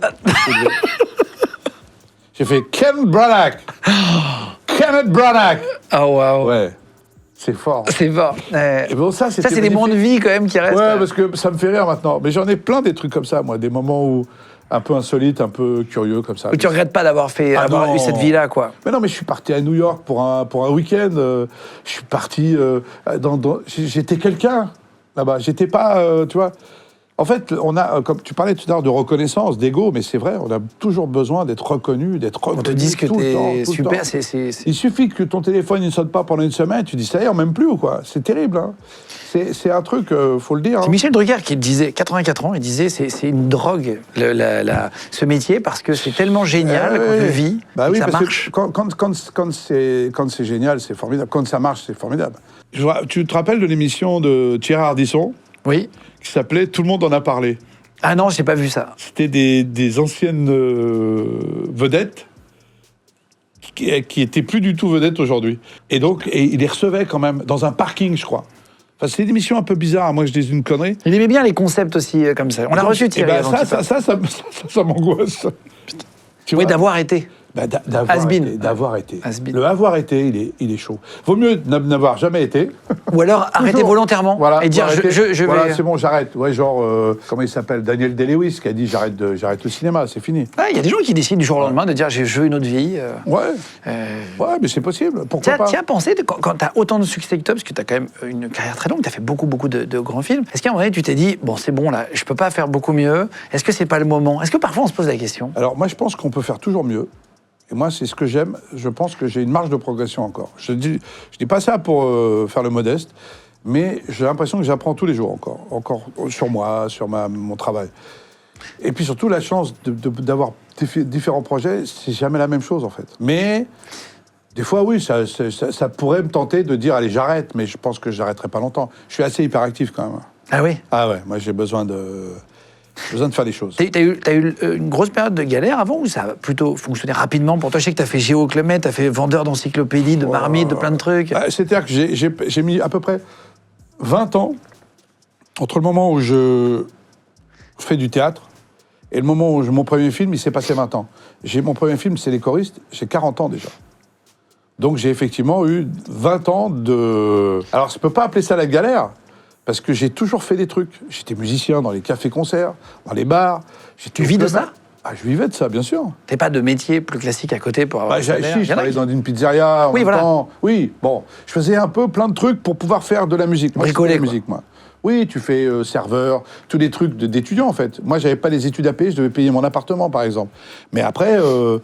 J'ai fait Ken Branagh. Kenneth Branagh. Oh, waouh. Ouais, c'est fort. C'est fort. Et bon, ça, c'est des moments de vie quand même qui restent. Ouais, parce que ça me fait rire maintenant. Mais j'en ai plein des trucs comme ça, moi. Des moments où un peu insolites, un peu curieux comme ça. Où tu regrettes pas d'avoir eu cette vie-là, quoi. Mais non, mais je suis parti à New York pour un week-end. Je suis parti j'étais quelqu'un là-bas. J'étais pas, tu vois. En fait, on a, comme tu parlais tout à l'heure de reconnaissance, d'ego, mais c'est vrai, on a toujours besoin d'être reconnu, On te dit que t'es super, Il suffit que ton téléphone ne sonne pas pendant une semaine, tu dis ça y est, on m'aime plus ou quoi. C'est terrible, hein. C'est un truc, faut le dire. C'est hein. Michel Drucker qui disait, 84 ans, il disait c'est une drogue, ce métier, parce que c'est tellement génial qu'on le vit, bah oui, ça parce marche. Que quand c'est génial, c'est formidable. Quand ça marche, c'est formidable. Tu te rappelles de l'émission de Thierry Ardisson Oui. qui s'appelait Tout le monde en a parlé. Ah non, j'ai pas vu ça. C'était des anciennes vedettes qui étaient plus du tout vedettes aujourd'hui. Et donc, il les recevait quand même dans un parking, je crois. Enfin, c'est une émission un peu bizarre. Moi, je dis une connerie. Il aimait bien les concepts aussi, comme ça. On l'a reçu, Thierry. Et ben, ça m'angoisse. Oui, d'avoir été. D'avoir été. Le avoir été, il est chaud. Vaut mieux n'avoir jamais été. Ou alors arrêter volontairement voilà, et dire je voilà, vais... c'est bon, j'arrête. Ouais, genre, comment il s'appelle, Daniel Day-Lewis, qui a dit j'arrête le cinéma, c'est fini. Il y a des gens qui décident du jour au lendemain de dire je veux une autre vie. Ouais, mais c'est possible. Pourquoi pas. Tu as pensé, quand tu as autant de succès que toi, parce que tu as quand même une carrière très longue, tu as fait beaucoup de grands films, est-ce qu'à un moment donné, tu t'es dit, bon, c'est bon, là, je peux pas faire beaucoup mieux, est-ce que c'est pas le moment? Est-ce que parfois on se pose la question? Alors, moi, je pense qu'on peut faire toujours mieux. Et moi, c'est ce que j'aime. Je pense que j'ai une marge de progression encore. Je dis pas ça pour faire le modeste, mais j'ai l'impression que j'apprends tous les jours encore sur moi, sur mon travail. Et puis surtout, la chance d'avoir différents projets, c'est jamais la même chose, en fait. Mais des fois, oui, ça pourrait me tenter de dire, allez, j'arrête, mais je pense que j'arrêterai pas longtemps. Je suis assez hyperactif, quand même. Ah oui? Ah ouais, moi, j'ai besoin de faire des choses. T'as eu une grosse période de galère avant ou ça a plutôt fonctionné rapidement pour toi? Je sais que t'as fait Géo Club Med, t'as fait vendeur d'encyclopédies, de marmites, de plein de trucs. C'est-à-dire que j'ai mis à peu près 20 ans entre le moment où je fais du théâtre et le moment où mon premier film, il s'est passé 20 ans. Mon premier film, c'est Les Choristes, j'ai 40 ans déjà. Donc j'ai effectivement eu 20 ans de... Alors, je ne peux pas appeler ça la galère, parce que j'ai toujours fait des trucs. J'étais musicien dans les cafés-concerts, dans les bars. Tu vis de ça? Ah, je vivais de ça, bien sûr. T'as pas de métier plus classique à côté pour avoir un salaire? Si, je travaillais dans une pizzeria en même temps. Oui, bon, je faisais un peu plein de trucs pour pouvoir faire de la musique. Bricoler, la musique, moi. Oui, tu fais serveur, tous les trucs d'étudiants, en fait. Moi, j'avais pas les études à payer, je devais payer mon appartement, par exemple. Mais après, je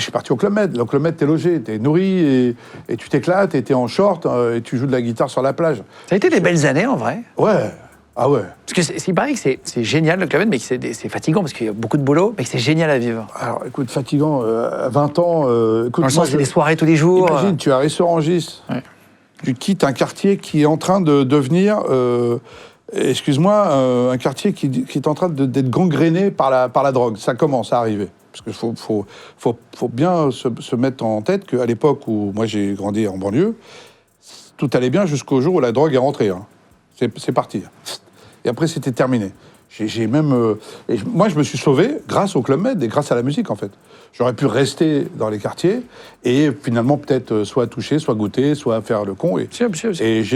suis parti au Club Med. Au Club Med, t'es logé, t'es nourri, et tu t'éclates, et t'es en short, et tu joues de la guitare sur la plage. Ça a été des belles années, en vrai? Ouais. Ah ouais. Parce que il paraît que c'est génial, le Club Med, mais que c'est fatigant, parce qu'il y a beaucoup de boulot, mais que c'est génial à vivre. Alors, écoute, fatigant, à 20 ans... écoute, dans le sens, c'est des soirées tous les jours. Imagine, tu es à Restaurant-Gis, tu quittes un quartier qui est en train de devenir... un quartier qui est en train d'être gangréné par la drogue. Ça commence à arriver. Parce qu'il faut bien se mettre en tête qu'à l'époque où moi j'ai grandi en banlieue, tout allait bien jusqu'au jour où la drogue est rentrée. Hein. C'est parti. Et après, c'était terminé. Moi, je me suis sauvé grâce au Club Med et grâce à la musique, en fait. J'aurais pu rester dans les quartiers et finalement peut-être soit toucher, soit goûter, soit faire le con. Et j'ai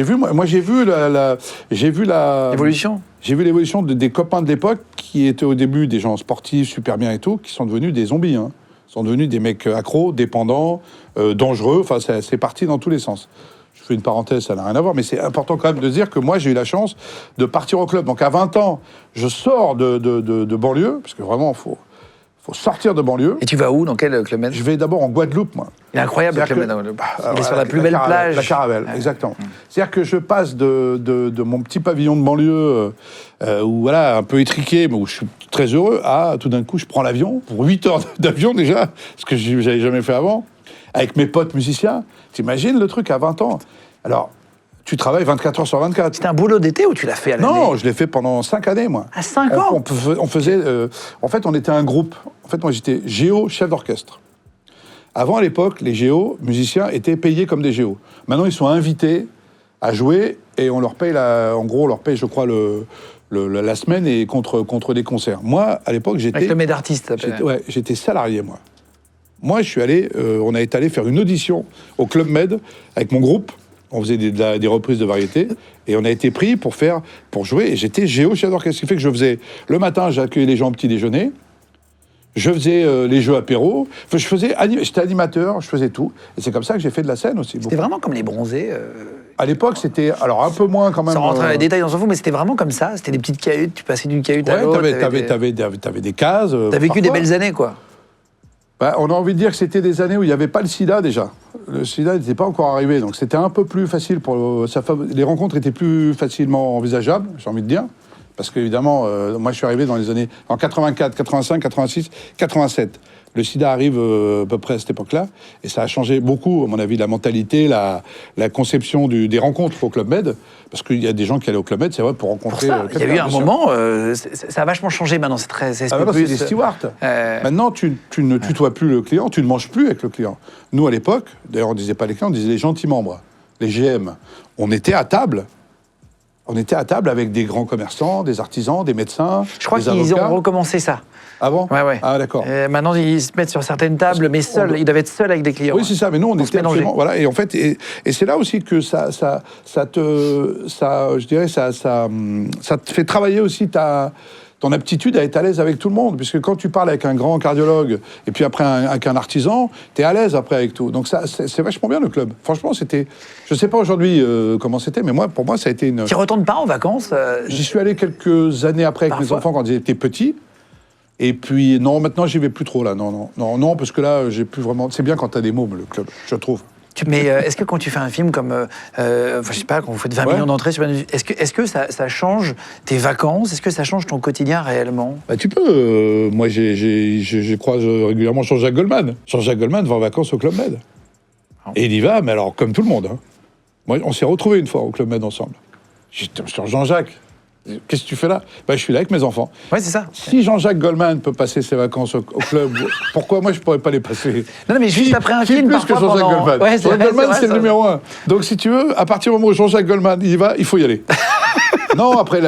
vu, j'ai vu l'évolution. J'ai vu l'évolution des copains de l'époque qui étaient au début des gens sportifs, super bien et tout, qui sont devenus des zombies. Hein. Ils sont devenus des mecs accros, dépendants, dangereux. Enfin, c'est parti dans tous les sens. Je fais une parenthèse, ça n'a rien à voir, mais c'est important quand même de dire que moi, j'ai eu la chance de partir au club. Donc à 20 ans, je sors de banlieue, parce que vraiment, il faut sortir de banlieue. Et tu vas où? Dans quel Club Med? Je vais d'abord en Guadeloupe, moi. Il est incroyable, le Club Med. Il est sur la plus belle plage. La Caravelle, exactement. C'est-à-dire que je passe de mon petit pavillon de banlieue, où voilà, un peu étriqué, mais où je suis très heureux, à tout d'un coup, je prends l'avion, pour 8 heures d'avion déjà, ce que j'avais jamais fait avant, avec mes potes musiciens. T'imagines le truc à 20 ans? Alors, tu travailles 24 heures sur 24. C'était un boulot d'été ou tu l'as fait à l'année? Non, je l'ai fait pendant 5 années, moi. À 5 ans? On faisait... en fait, on était un groupe. En fait, moi, j'étais géo, chef d'orchestre. Avant, à l'époque, les géos, musiciens, étaient payés comme des géos. Maintenant, ils sont invités à jouer et on leur paye, en gros, on leur paye, je crois, la semaine et contre des concerts. Moi, à l'époque, j'étais... Avec le Med d'artiste, ça s'appelle. Ouais, j'étais salarié, moi. Moi, on a été allé faire une audition au Club Med avec mon groupe. On faisait des reprises de variété et on a été pris pour jouer. Et j'étais chef d'orchestre, ce qui fait que je faisais le matin, j'accueillais les gens au petit déjeuner. Je faisais les jeux apéro. Enfin, j'étais animateur, je faisais tout. Et c'est comme ça que j'ai fait de la scène aussi. C'était vraiment comme les bronzés. À l'époque, c'était alors un peu moins quand même. Sans rentrer dans les détails, on s'en fout, mais c'était vraiment comme ça. C'était des petites cahutes. Tu passais d'une cahute à l'autre. T'avais des cases. T'as vécu des belles années, quoi. Bah, on a envie de dire que c'était des années où il n'y avait pas le sida déjà. Le sida n'était pas encore arrivé, donc c'était un peu plus facile les rencontres étaient plus facilement envisageables, j'ai envie de dire. Parce qu'évidemment, moi je suis arrivé dans les années en 84, 85, 86, 87. Le sida arrive à peu près à cette époque-là, et ça a changé beaucoup, à mon avis, la mentalité, la conception des rencontres au Club Med, parce qu'il y a des gens qui allaient au Club Med, c'est vrai, pour rencontrer... il y a eu un moment, ça a vachement changé maintenant, c'est maintenant, c'est des stewards. Maintenant, tu ne tutoies plus le client, tu ne manges plus avec le client. Nous, à l'époque, d'ailleurs, on ne disait pas les clients, on disait les gentils membres, les GM. On était à table avec des grands commerçants, des artisans, des médecins, je crois qu'ils ont recommencé ça. Ah bon ? Ouais. Ah d'accord. Maintenant, ils se mettent sur certaines tables, mais seuls. Ils doivent être seuls avec des clients. Oui, c'est ça. Mais nous, on était absolument... Voilà. Et en fait, et c'est là aussi que ça te fait travailler aussi ton aptitude à être à l'aise avec tout le monde. Puisque quand tu parles avec un grand cardiologue, et puis après avec un artisan, t'es à l'aise après avec tout. Donc ça, c'est vachement bien, le club. Franchement, c'était... Je sais pas aujourd'hui comment c'était, mais pour moi, ça a été une... Tu retournes pas en vacances J'y suis allé quelques années après avec mes enfants quand ils étaient petits. Et puis, non, maintenant, j'y vais plus trop, là. Non, parce que là, j'ai plus vraiment... C'est bien quand t'as des mômes, le club, je trouve. Mais est-ce que quand tu fais un film comme... je sais pas, quand vous faites 20 millions d'entrées, est-ce que ça change tes vacances ? Est-ce que ça change ton quotidien réellement ? Bah, tu peux. Moi, je croise régulièrement Jean-Jacques Goldman. Jean-Jacques Goldman va en vacances au Club Med. Et il y va, mais alors, comme tout le monde. Hein. Moi, on s'est retrouvés une fois au Club Med ensemble. J'étais sur Jean-Jacques. Qu'est-ce que tu fais là ? Bah, je suis là avec mes enfants. Ouais, c'est ça. Si Jean-Jacques Goldman peut passer ses vacances au club, pourquoi moi je pourrais pas les passer ? Non, mais juste après un film, plus que Jean-Jacques Goldman. Ouais, Jean-Jacques Goldman, c'est le numéro 1. Donc si tu veux, à partir du moment où Jean-Jacques Goldman y va, il faut y aller. Non, après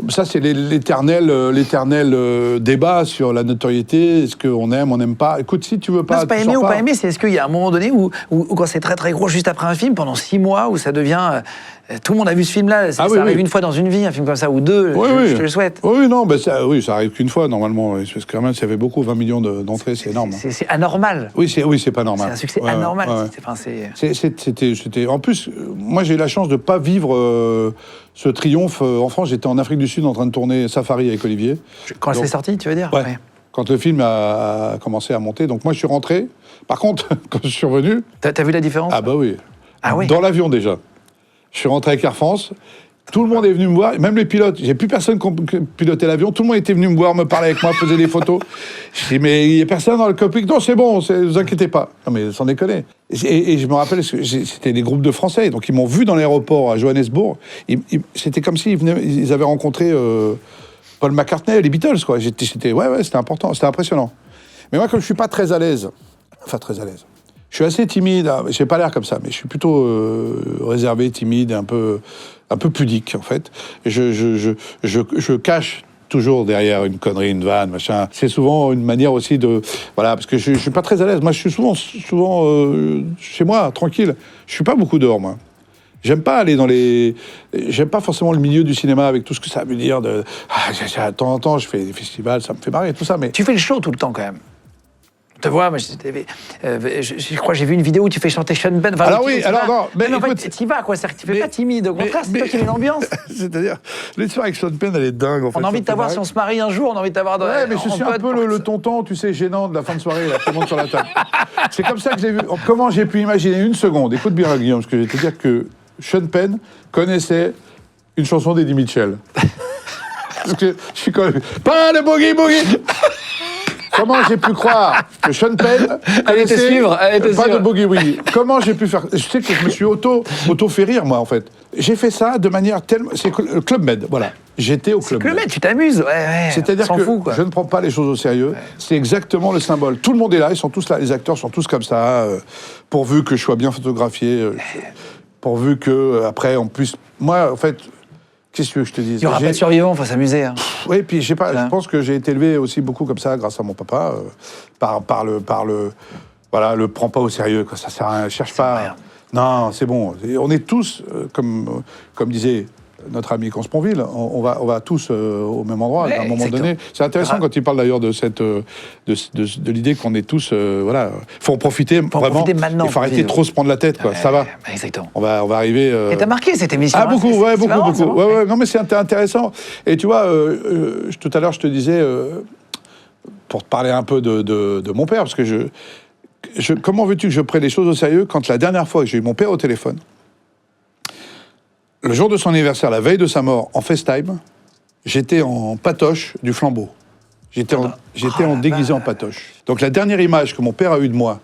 ça, c'est l'éternel débat sur la notoriété. Est-ce qu'on aime, on n'aime pas ? Écoute, si tu veux pas... Non, c'est pas aimer ou pas aimer, c'est est-ce qu'il y a un moment donné où quand c'est très très gros juste après un film, pendant 6 mois, où ça devient... tout le monde a vu ce film-là, ça arrive une fois dans une vie, un film comme ça, ou deux, je te le souhaite. Oui, non, ça arrive qu'une fois, normalement. Parce que quand même, ça fait beaucoup, 20 millions d'entrées, c'est énorme. C'est anormal. Oui, c'est pas normal. C'est un succès anormal. C'était... En plus, moi, j'ai eu la chance de ne pas vivre ce triomphe. En France, j'étais en Afrique du Sud en train de tourner Safari avec Olivier. Quand c'est sorti, tu veux dire ? Ouais. Quand le film a commencé à monter. Donc moi, je suis rentré. Par contre, quand je suis revenu... T'as vu la différence ? Ah bah oui. Ah oui. Dans l'avion, déjà. Je suis rentré avec Air France. Tout le monde est venu me voir, même les pilotes. J'ai plus personne qui pilotait l'avion. Tout le monde était venu me voir, me parler avec moi, faisait des photos. Je dis, mais il n'y a personne dans le cockpit. Non, c'est bon, ne vous inquiétez pas. Non, mais sans déconner. Et je me rappelle, c'était des groupes de Français. Donc, ils m'ont vu dans l'aéroport à Johannesburg. C'était comme s'ils avaient rencontré Paul McCartney, les Beatles, quoi. C'était important, c'était impressionnant. Mais moi, comme je ne suis pas très à l'aise, je suis assez timide, j'ai pas l'air comme ça, mais je suis plutôt réservé, timide, un peu pudique en fait. Et je cache toujours derrière une connerie, une vanne, machin. C'est souvent une manière aussi de... Voilà, parce que je suis pas très à l'aise. Moi, je suis souvent chez moi, tranquille. Je suis pas beaucoup dehors, moi. J'aime pas aller dans les... J'aime pas forcément le milieu du cinéma avec tout ce que ça veut dire de... de temps en temps, je fais des festivals, ça me fait marrer, tout ça, mais... Tu fais le show tout le temps, quand même. Je te vois, moi, je crois que j'ai vu une vidéo où tu fais chanter Sean Penn. Enfin, alors oui, alors non, mais en fait, tu y vas, quoi. C'est-à-dire que tu fais pas timide. Au contraire, c'est toi qui mets l'ambiance. C'est-à-dire, l'histoire avec Sean Penn, elle est dingue, en fait. On a envie de t'avoir, si on se marie un jour, on a envie de t'avoir... Ouais, mais je suis un peu le tonton, tu sais, gênant de la fin de soirée, là, tout le monde sur la table. C'est comme ça que j'ai vu. Comment j'ai pu imaginer une seconde, écoute bien, Guillaume, parce que je vais te dire que Sean Penn connaissait une chanson d'Eddie Mitchell. Parce que je suis quand même... Pas le boogie-boogie. Comment j'ai pu croire que Sean Penn connaissait pas de boogie-woogie. Comment j'ai pu faire... Je sais que je me suis auto fait rire, moi, en fait. J'ai fait ça de manière tellement... C'est le Club Med, voilà. J'étais au Club Med. Tu t'amuses, ouais. C'est-à-dire que je ne prends pas les choses au sérieux. Ouais. C'est exactement le symbole. Tout le monde est là, ils sont tous là, les acteurs sont tous comme ça, pourvu que je sois bien photographié, pourvu que, après, on puisse... Moi, en fait... Qu'est-ce que tu veux que je te dise? Il n'y aura pas de survivants, il faut s'amuser. Hein. Oui, puis je sais pas, je pense que j'ai été élevé aussi beaucoup comme ça, grâce à mon papa, voilà, le prends pas au sérieux, quoi, ça sert à rien, cherche pas. Rien. Non, c'est bon. On est tous, comme disait notre ami Consponville, on va tous au même endroit à un moment exactement. donné. C'est intéressant quand il parle d'ailleurs de l'idée qu'on est tous, voilà, faut en profiter vraiment. Maintenant. Il faut arrêter de trop se prendre la tête, quoi. Ça va. Exactement. On va arriver. Et t'as marqué cette émission. Ah, beaucoup, c'est beaucoup, marrant, beaucoup. Ouais. Non, mais c'est intéressant. Et tu vois, tout à l'heure, je te disais, pour te parler un peu de mon père, parce que comment veux-tu que je prenne les choses au sérieux quand la dernière fois que j'ai eu mon père au téléphone, le jour de son anniversaire, la veille de sa mort, en FaceTime, j'étais en patoche du Flambeau. J'étais en déguisé en patoche. Donc la dernière image que mon père a eue de moi,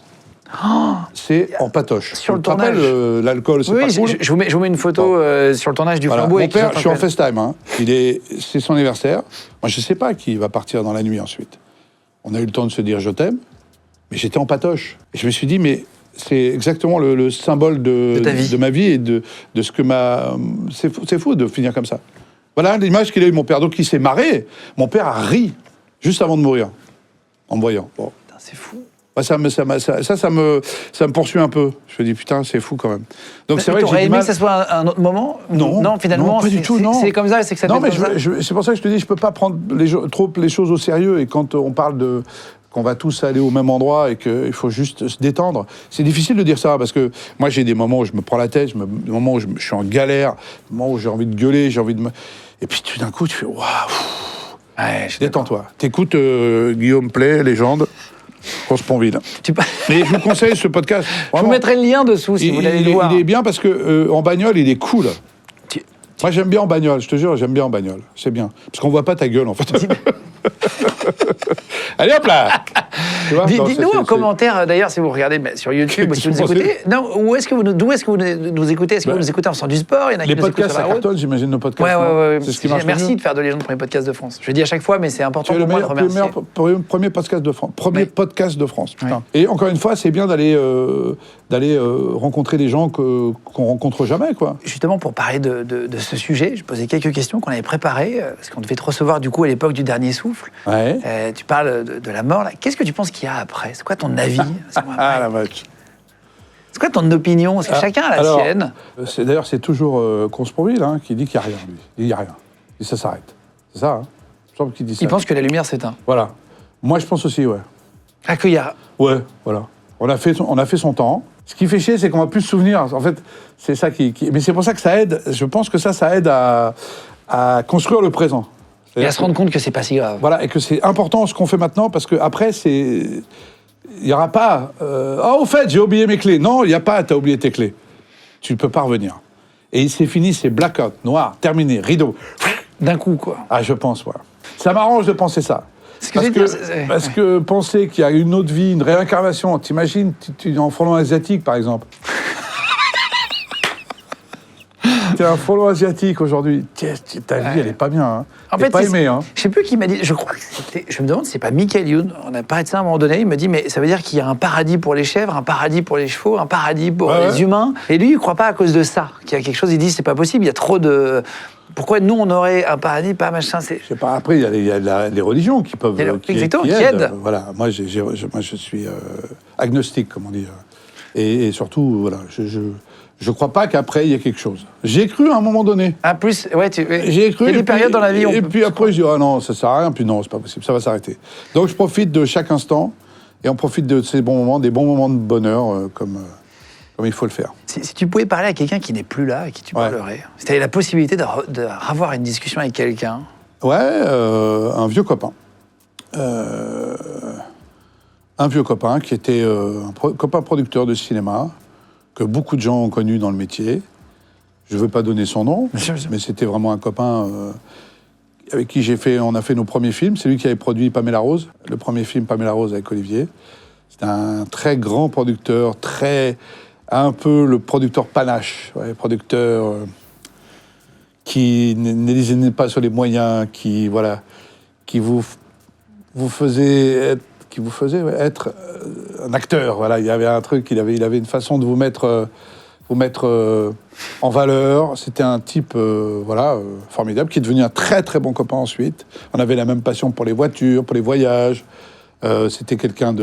c'est en patoche. Sur le Tu te rappelles, tournage. l'alcool, c'est Oui, pas cool. je vous mets une photo sur le tournage du Voilà. Flambeau. Mon et père, je suis en fait. FaceTime. Hein. C'est son anniversaire. Moi, je ne sais pas qui va partir dans la nuit ensuite. On a eu le temps de se dire je t'aime, mais j'étais en patoche. Et je me suis dit, mais c'est exactement le symbole de ma vie et de ce que m'a... C'est fou de finir comme ça. Voilà l'image qu'il a eu mon père. Donc il s'est marré. Mon père a ri juste avant de mourir, en me voyant. Bon. Putain, c'est fou. Ça me poursuit un peu. Je me dis, putain, c'est fou quand même. Donc c'est vrai que j'ai t'aurais du aimé mal... que ça soit un autre moment? Non, finalement, non, pas du tout, non. c'est comme ça, c'est que ça Non, fait mais comme ça. c'est pour ça que je te dis, je peux pas prendre trop les choses au sérieux. Et quand on parle qu'on va tous aller au même endroit et qu'il faut juste se détendre, c'est difficile de dire ça, parce que moi, j'ai des moments où je me prends la tête, des moments où je suis en galère, des moments où j'ai envie de gueuler, j'ai envie de me... Et puis tout d'un coup, tu fais, waouh, Ouais, détends-toi. T'écoutes Guillaume Play, légende, Consponville. Et je vous conseille ce podcast. Je vous mettrai le lien dessous si vous voulez aller le voir. Il est bien parce que en bagnole, il est cool. Moi, j'aime bien en bagnole, je te jure, j'aime bien en bagnole. C'est bien. Parce qu'on voit pas ta gueule, en fait. Allez, hop là. Tu vois, Dites-nous en commentaire, d'ailleurs, si vous regardez sur YouTube ou si vous nous écoutez. Non, d'où est-ce que vous nous écoutez? Est-ce que vous nous écoutez en faisant du sport? Il y en a les qui nous écoutent podcasts, sur ça la route. cartonne, j'imagine, nos podcasts. Ouais. C'est ce qui marche le Merci mieux. de faire de Légende le premier podcast de France. Je le dis à chaque fois, mais c'est important Tu es pour moi de remercier. premier podcast de France. Premier podcast de France. Putain. Ouais. Et encore une fois, c'est bien d'aller rencontrer des gens qu'on rencontre jamais, quoi. Justement, pour parler de ce sujet, je posais quelques questions qu'on avait préparées, parce qu'on devait te recevoir du coup à l'époque du Dernier Souffle. Ouais. Tu parles de la mort, là. Qu'est-ce que tu penses qu'il y a après? C'est quoi ton avis? Ah, la vache. C'est quoi ton opinion? Parce que chacun a la sienne. D'ailleurs, c'est toujours Consponville qui dit qu'il n'y a rien, lui. Il dit qu'il n'y a rien. Et ça s'arrête. C'est ça, hein? Je pense qu'il dit ça. Il pense que la lumière s'éteint. Voilà. Moi, je pense aussi, ouais. Ah, qu'il y a... Ouais, voilà. On a fait son temps. Ce qui fait chier, c'est qu'on va plus se souvenir. En fait, c'est ça qui... Mais c'est pour ça que ça aide. Je pense que ça aide à construire le présent. Et à se rendre compte que c'est pas si grave. Voilà, et que c'est important ce qu'on fait maintenant, parce qu'après, il n'y aura pas... oh, au fait, j'ai oublié mes clés. Non, il n'y a pas, t'as oublié tes clés. Tu ne peux pas revenir. Et c'est fini, c'est blackout, noir, terminé, rideau. D'un coup, quoi. Ah, je pense, voilà. Ça m'arrange de penser ça. Parce que penser qu'il y a une autre vie, une réincarnation, t'imagines, tu es en frelon asiatique, par exemple. T'es un frelon asiatique aujourd'hui. Ta vie, elle est pas bien. Hein. En fait, pas aimée. Hein. Je sais plus qui m'a dit. Je crois que c'était. Je me demande si c'est pas Michael Youn. On a parlé de ça à un moment donné. Il me dit, mais ça veut dire qu'il y a un paradis pour les chèvres, un paradis pour les chevaux, un paradis pour les humains. Et lui, il croit pas à cause de ça. Qu'il y a quelque chose. Il dit, c'est pas possible. Il y a trop de. Pourquoi nous, on aurait un paradis, pas machin? Je sais pas. Après, il y a les religions qui peuvent. Exactement, qui qui aident. Voilà. Moi, je suis agnostique, comme on dit. Et surtout, voilà. Je crois pas qu'après, il y ait quelque chose. J'ai cru à un moment donné. Ah, plus, ouais, j'ai cru. Il y a des périodes dans la vie. Et puis après, je dis, ah non, ça sert à rien. Puis non, c'est pas possible, ça va s'arrêter. Donc, je profite de chaque instant et on profite de ces bons moments, des bons moments de bonheur, comme il faut le faire. Si tu pouvais parler à quelqu'un qui n'est plus là, à qui tu parlerais, si tu avais la possibilité de avoir une discussion avec quelqu'un. Ouais, un vieux copain. Un vieux copain qui était un copain producteur de cinéma, que beaucoup de gens ont connu dans le métier. Je ne veux pas donner son nom, mais c'était vraiment un copain avec qui on a fait nos premiers films. C'est lui qui avait produit Pamela Rose, le premier film Pamela Rose avec Olivier. C'était un très grand producteur, un peu le producteur panache, producteur qui n'hésitait pas sur les moyens, qui vous faisait être un acteur. Voilà, il y avait un truc, il avait une façon de vous mettre faut mettre en valeur. C'était un type formidable, qui est devenu un très très bon copain ensuite. On avait la même passion pour les voitures, pour les voyages. C'était quelqu'un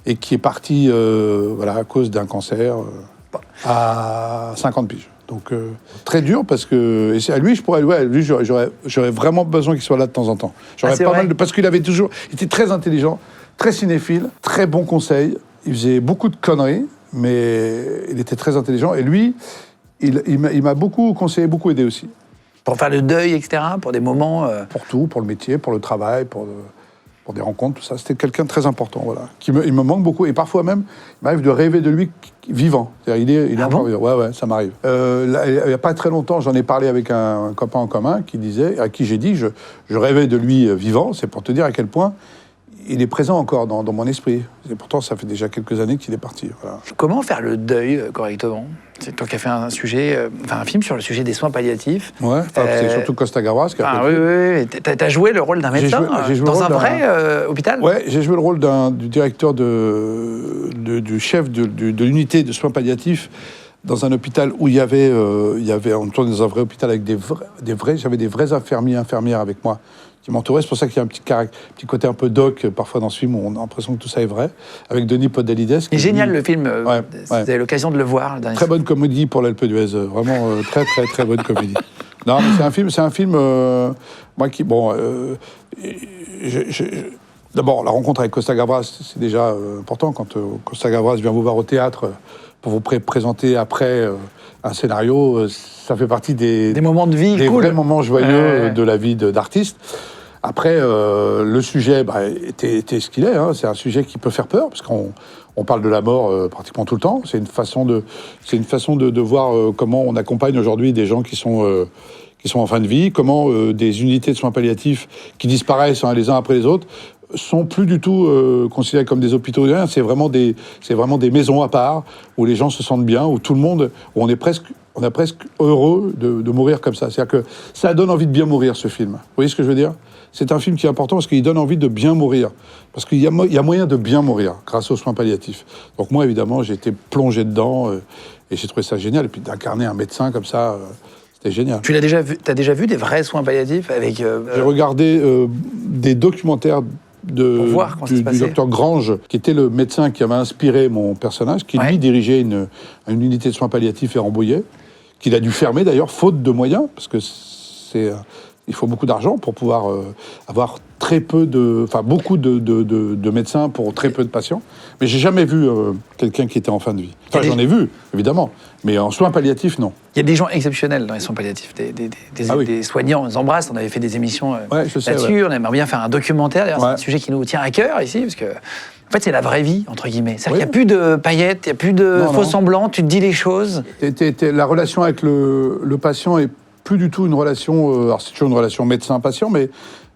et qui est parti à cause d'un cancer à 50 piges. Donc très dur parce que à lui j'aurais vraiment besoin qu'il soit là de temps en temps. Parce qu'il était très intelligent, très cinéphile, très bon conseil. Il faisait beaucoup de conneries, mais il était très intelligent. Et lui, il m'a beaucoup conseillé, beaucoup aidé aussi. Pour faire le deuil, etc. Pour des moments. Pour tout, pour le métier, pour le travail, pour des rencontres, tout ça. C'était quelqu'un de très important, voilà. Il me manque beaucoup. Et parfois même, il m'arrive de rêver de lui vivant. C'est-à-dire, il est encore vivant. Ouais, ça m'arrive. Il n'y a pas très longtemps, j'en ai parlé avec un copain en commun à qui j'ai dit, je rêvais de lui vivant. C'est pour te dire à quel point il est présent encore dans mon esprit. Et pourtant, ça fait déjà quelques années qu'il est parti. Voilà. Comment faire le deuil correctement ? C'est toi qui as fait un film sur le sujet des soins palliatifs. Ouais, c'est surtout Costa Gavras qui a fait oui. T'as joué le rôle d'un médecin dans un vrai hôpital ? Ouais, j'ai joué le rôle du directeur du chef de l'unité de soins palliatifs dans un hôpital où on tournait dans un vrai hôpital avec j'avais des vrais infirmières avec moi qui m'entouraient. C'est pour ça qu'il y a un petit côté un peu doc parfois dans ce film où on a l'impression que tout ça est vrai, avec Denis Podalides. C'est génial le film, vous avez l'occasion de le voir. Très bonne comédie pour l'Alpe d'Huez, vraiment très très très bonne comédie. Non, mais c'est un film moi qui, d'abord la rencontre avec Costa Gavras, c'est déjà important quand Costa Gavras vient vous voir au théâtre pour vous présenter après un scénario, ça fait partie des moments de vie, des vrais moments joyeux de la vie d'artiste. Après, le sujet était ce qu'il est. Hein. C'est un sujet qui peut faire peur parce qu'on parle de la mort pratiquement tout le temps. C'est une façon de voir comment on accompagne aujourd'hui des gens qui sont en fin de vie, comment des unités de soins palliatifs qui disparaissent les uns après les autres sont plus du tout considérés comme des hôpitaux. C'est vraiment des maisons à part où les gens se sentent bien, où tout le monde, où on est presque heureux de mourir comme ça. C'est-à-dire que ça donne envie de bien mourir, ce film. Vous voyez ce que je veux dire ? C'est un film qui est important parce qu'il donne envie de bien mourir. Parce qu'il y a moyen de bien mourir grâce aux soins palliatifs. Donc moi, évidemment, j'ai été plongé dedans et j'ai trouvé ça génial. Et puis d'incarner un médecin comme ça, c'était génial. T'as déjà vu des vrais soins palliatifs avec... J'ai regardé des documentaires du docteur Grange, qui était le médecin qui avait inspiré mon personnage, qui lui dirigeait une unité de soins palliatifs à Rambouillet, qu'il a dû fermer d'ailleurs, faute de moyens, parce que il faut beaucoup d'argent pour pouvoir avoir beaucoup de médecins pour très peu de patients. Mais j'ai jamais vu quelqu'un qui était en fin de vie. Enfin, j'en ai vu, évidemment, mais en soins palliatifs, non. Il y a des gens exceptionnels dans les soins palliatifs, des soignants. On les embrasse, on avait fait des émissions là-dessus, on aimerait bien faire un documentaire. D'ailleurs, c'est un sujet qui nous tient à cœur ici, parce que en fait, c'est la vraie vie, entre guillemets. C'est-à-dire qu'il n'y a plus de paillettes, il n'y a plus de faux semblants, tu te dis les choses. La relation avec le patient est plus du tout une relation... alors, c'est toujours une relation médecin-patient, mais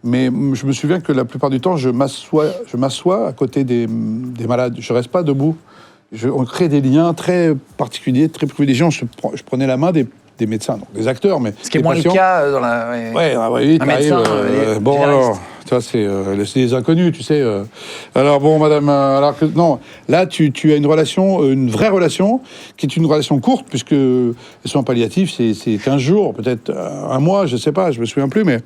je me souviens que la plupart du temps, je m'assois à côté des malades. Je ne reste pas debout. On crée des liens très particuliers, très privilégiés. Je prenais la main des médecins, donc des acteurs, mais ce qui est moins patients. Le cas dans la... un médecin, bon, alors, ça, c'est les inconnus, tu sais. Alors, bon, madame, alors que... Non, là, tu as une relation, une vraie relation, qui est une relation courte, puisque les soins palliatifs, c'est 15 jours, peut-être un mois, je ne sais pas, je ne me souviens plus, mais...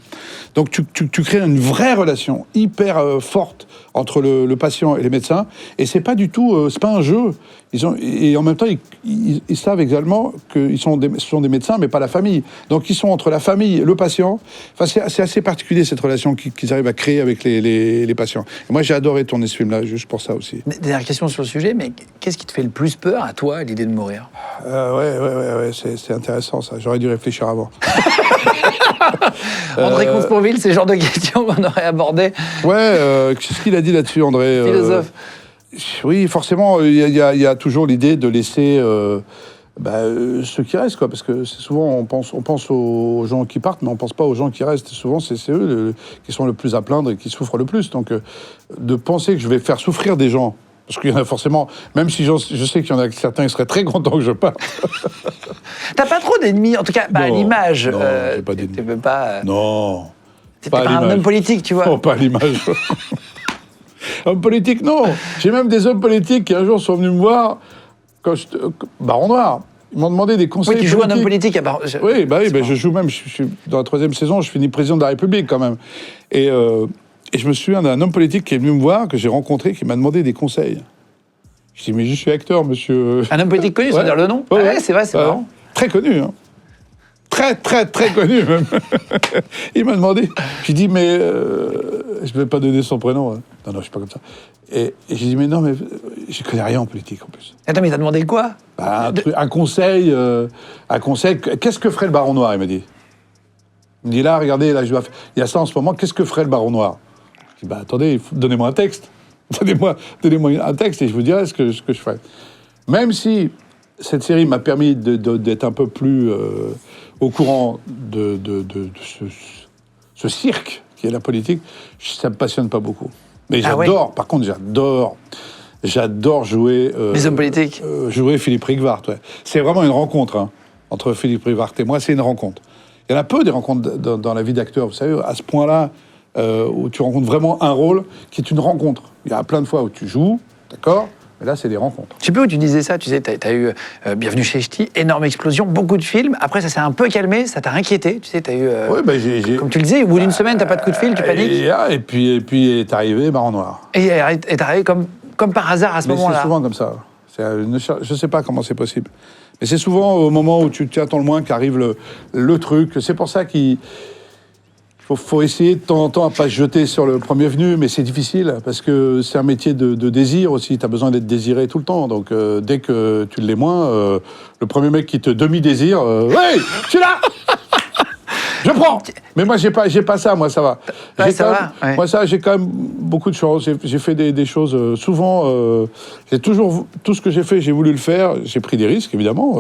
Donc, tu crées une vraie relation hyper forte entre le patient et les médecins, et c'est pas du tout... c'est pas un jeu. Et en même temps, ils savent également que ce sont des médecins, mais pas la famille. Donc, ils sont entre la famille, le patient. Enfin, c'est assez particulier, cette relation qu'ils arrivent à créer avec les patients. Et moi, j'ai adoré tourner ce film-là, juste pour ça aussi. Dernière question sur le sujet, mais qu'est-ce qui te fait le plus peur, à toi, à l'idée de mourir ? Ouais, c'est intéressant, ça. J'aurais dû réfléchir avant. André Comte-Sponville, c'est le genre de questions qu'on aurait abordé. Ouais, qu'est-ce qu'il a dit là-dessus, André ? Philosophe. Oui, forcément, il y a toujours l'idée de laisser ceux qui restent, quoi, parce que c'est souvent on pense aux gens qui partent, mais on pense pas aux gens qui restent. Souvent, c'est eux qui sont le plus à plaindre et qui souffrent le plus. Donc, de penser que je vais faire souffrir des gens, parce qu'il y en a forcément, même si je sais qu'il y en a certains qui seraient très contents que je parte. T'as pas trop d'ennemis, en tout cas, à l'image. Non, j'ai pas d'ennemis. Tu peux pas. Non. T'es pas un homme politique, tu vois. Non, pas à l'image. Homme politique, non. J'ai même des hommes politiques qui un jour sont venus me voir, Baron Noir, Ils m'ont demandé des conseils. Oui, tu joues un homme politique. Oui, je joue même. Je suis dans la 3e saison, je finis président de la République quand même. Et je me souviens d'un homme politique qui est venu me voir, que j'ai rencontré, qui m'a demandé des conseils. Je dis, mais je suis acteur, monsieur. Un homme politique connu, sans dire le nom. Ouais, c'est vrai, c'est marrant. Très connu, hein. Très connu, même. Il m'a demandé. J'ai dit, mais... je ne vais pas donner son prénom. Hein. Non, je ne suis pas comme ça. Et j'ai dit, mais non, mais je ne connais rien en politique, en plus. Attends, mais il t'a demandé quoi? Un conseil. Qu'est-ce que ferait le Baron Noir, il m'a dit. Il me dit, là, regardez, là, il y a ça en ce moment, qu'est-ce que ferait le Baron Noir? Je dis, attendez, donnez-moi un texte. Donnez-moi un texte et je vous dirai ce que je ferais. Même si cette série m'a permis d'être un peu plus au courant de ce cirque qui est la politique, ça me passionne pas beaucoup. Mais j'adore, par contre, j'adore jouer... les hommes politiques. Jouer Philippe Rickwart, ouais. C'est vraiment une rencontre, hein, entre Philippe Rickwart et moi, c'est une rencontre. Il y en a peu des rencontres dans la vie d'acteur, vous savez, à ce point-là, où tu rencontres vraiment un rôle qui est une rencontre. Il y a plein de fois où tu joues, d'accord ? Mais là, c'est des rencontres. Je sais plus où tu disais ça. Tu sais, t'as eu Bienvenue chez Ch'ti, énorme explosion, beaucoup de films. Après, ça s'est un peu calmé, ça t'a inquiété. Tu sais, t'as eu... Comme tu le disais, au bout d'une semaine, t'as pas de coup de fil, tu paniques. Et puis est arrivé Baron Noir. Et est arrivé comme par hasard à ce moment-là. C'est souvent comme ça. Je sais pas comment c'est possible. Mais c'est souvent au moment où tu attends le moins qu'arrive le truc. C'est pour ça qu'il... faut essayer de temps en temps à pas se jeter sur le premier venu, mais c'est difficile, parce que c'est un métier de désir aussi, tu as besoin d'être désiré tout le temps, donc dès que tu l'es moins, le premier mec qui te demi-désire, ouais, je suis là. Je prends. Mais moi, j'ai pas ça, moi, ça va. Ouais, moi, ça, j'ai quand même beaucoup de chance. J'ai fait des choses, souvent, j'ai toujours, tout ce que j'ai fait, j'ai voulu le faire, j'ai pris des risques, évidemment,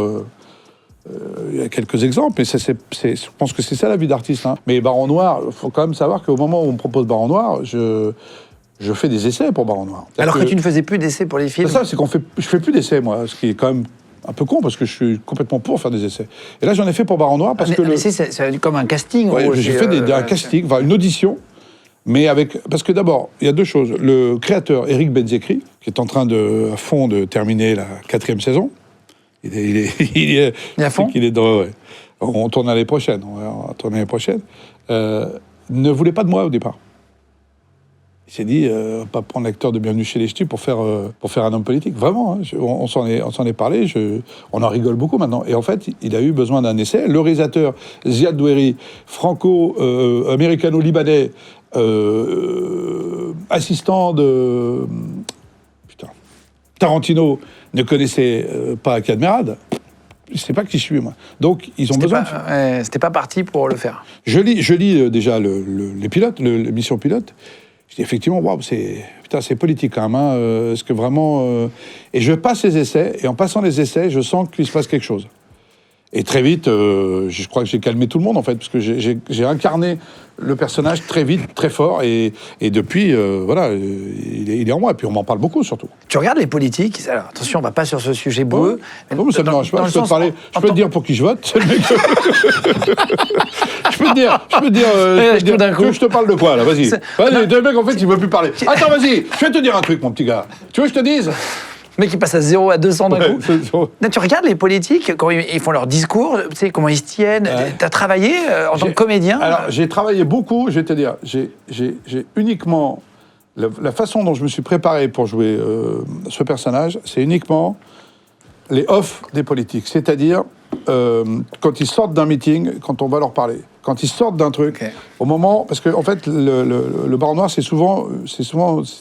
il y a quelques exemples, mais je pense que c'est ça la vie d'artiste. Hein. Mais Baron Noir, il faut quand même savoir qu'au moment où on me propose Baron Noir, je fais des essais pour Baron Noir. Alors que tu ne faisais plus d'essais pour les films. C'est ça, je fais plus d'essais, moi, ce qui est quand même un peu con, parce que je suis complètement pour faire des essais. Et là, j'en ai fait pour Baron Noir, parce que... c'est comme un casting. Ouais, j'ai fait un casting, enfin une audition, mais parce que d'abord, il y a deux choses. Le créateur, Eric Benzekri, qui est en train à fond de terminer la 4e saison, il est à fond. Il est dans, ouais. On tourne l'année prochaine. On va tourner l'année prochaine. Ne voulait pas de moi au départ. Il s'est dit, pas prendre l'acteur de Bienvenue chez les Ch'tis pour faire un homme politique. Vraiment, hein, on s'en est parlé. On en rigole beaucoup maintenant. Et en fait, il a eu besoin d'un essai. Le réalisateur Ziad Doueri, franco-américano-libanais, assistant de Tarantino, ne connaissait pas Cadmerade. Je ne sais pas qui je suis, moi. Donc, ils ont besoin... C'était pas parti pour le faire. Je lis déjà les pilotes, l'émission pilote. Je dis effectivement, waouh, c'est politique quand même. Hein, est-ce que vraiment... Et je passe les essais, et en passant les essais, je sens qu'il se passe quelque chose. Et très vite, je crois que j'ai calmé tout le monde, en fait, parce que j'ai incarné le personnage très vite, très fort, et depuis, voilà, il est en moi, et puis on m'en parle beaucoup, surtout. Tu regardes les politiques, alors attention, on va pas sur ce sujet boueux. Non, mais ça me dérange pas, je peux te dire pour qui je vote. Je peux te dire, je te parle de quoi, là, vas-y. Le mec, en fait, il veut plus parler. Attends, vas-y, je vais te dire un truc, mon petit gars. Tu veux que je te dise ? Le mec qui passe à 0 à 200 d'un coup. Là, tu regardes les politiques, quand ils font leur discours, tu sais, comment ils se tiennent. Ouais. Tu as travaillé en tant que comédien? Alors, j'ai travaillé beaucoup, je vais te dire. J'ai uniquement... La façon dont je me suis préparé pour jouer ce personnage, c'est uniquement les off des politiques. C'est-à-dire, quand ils sortent d'un meeting, quand on va leur parler. Quand ils sortent d'un truc, au moment... Parce qu'en fait, le Baron Noir, c'est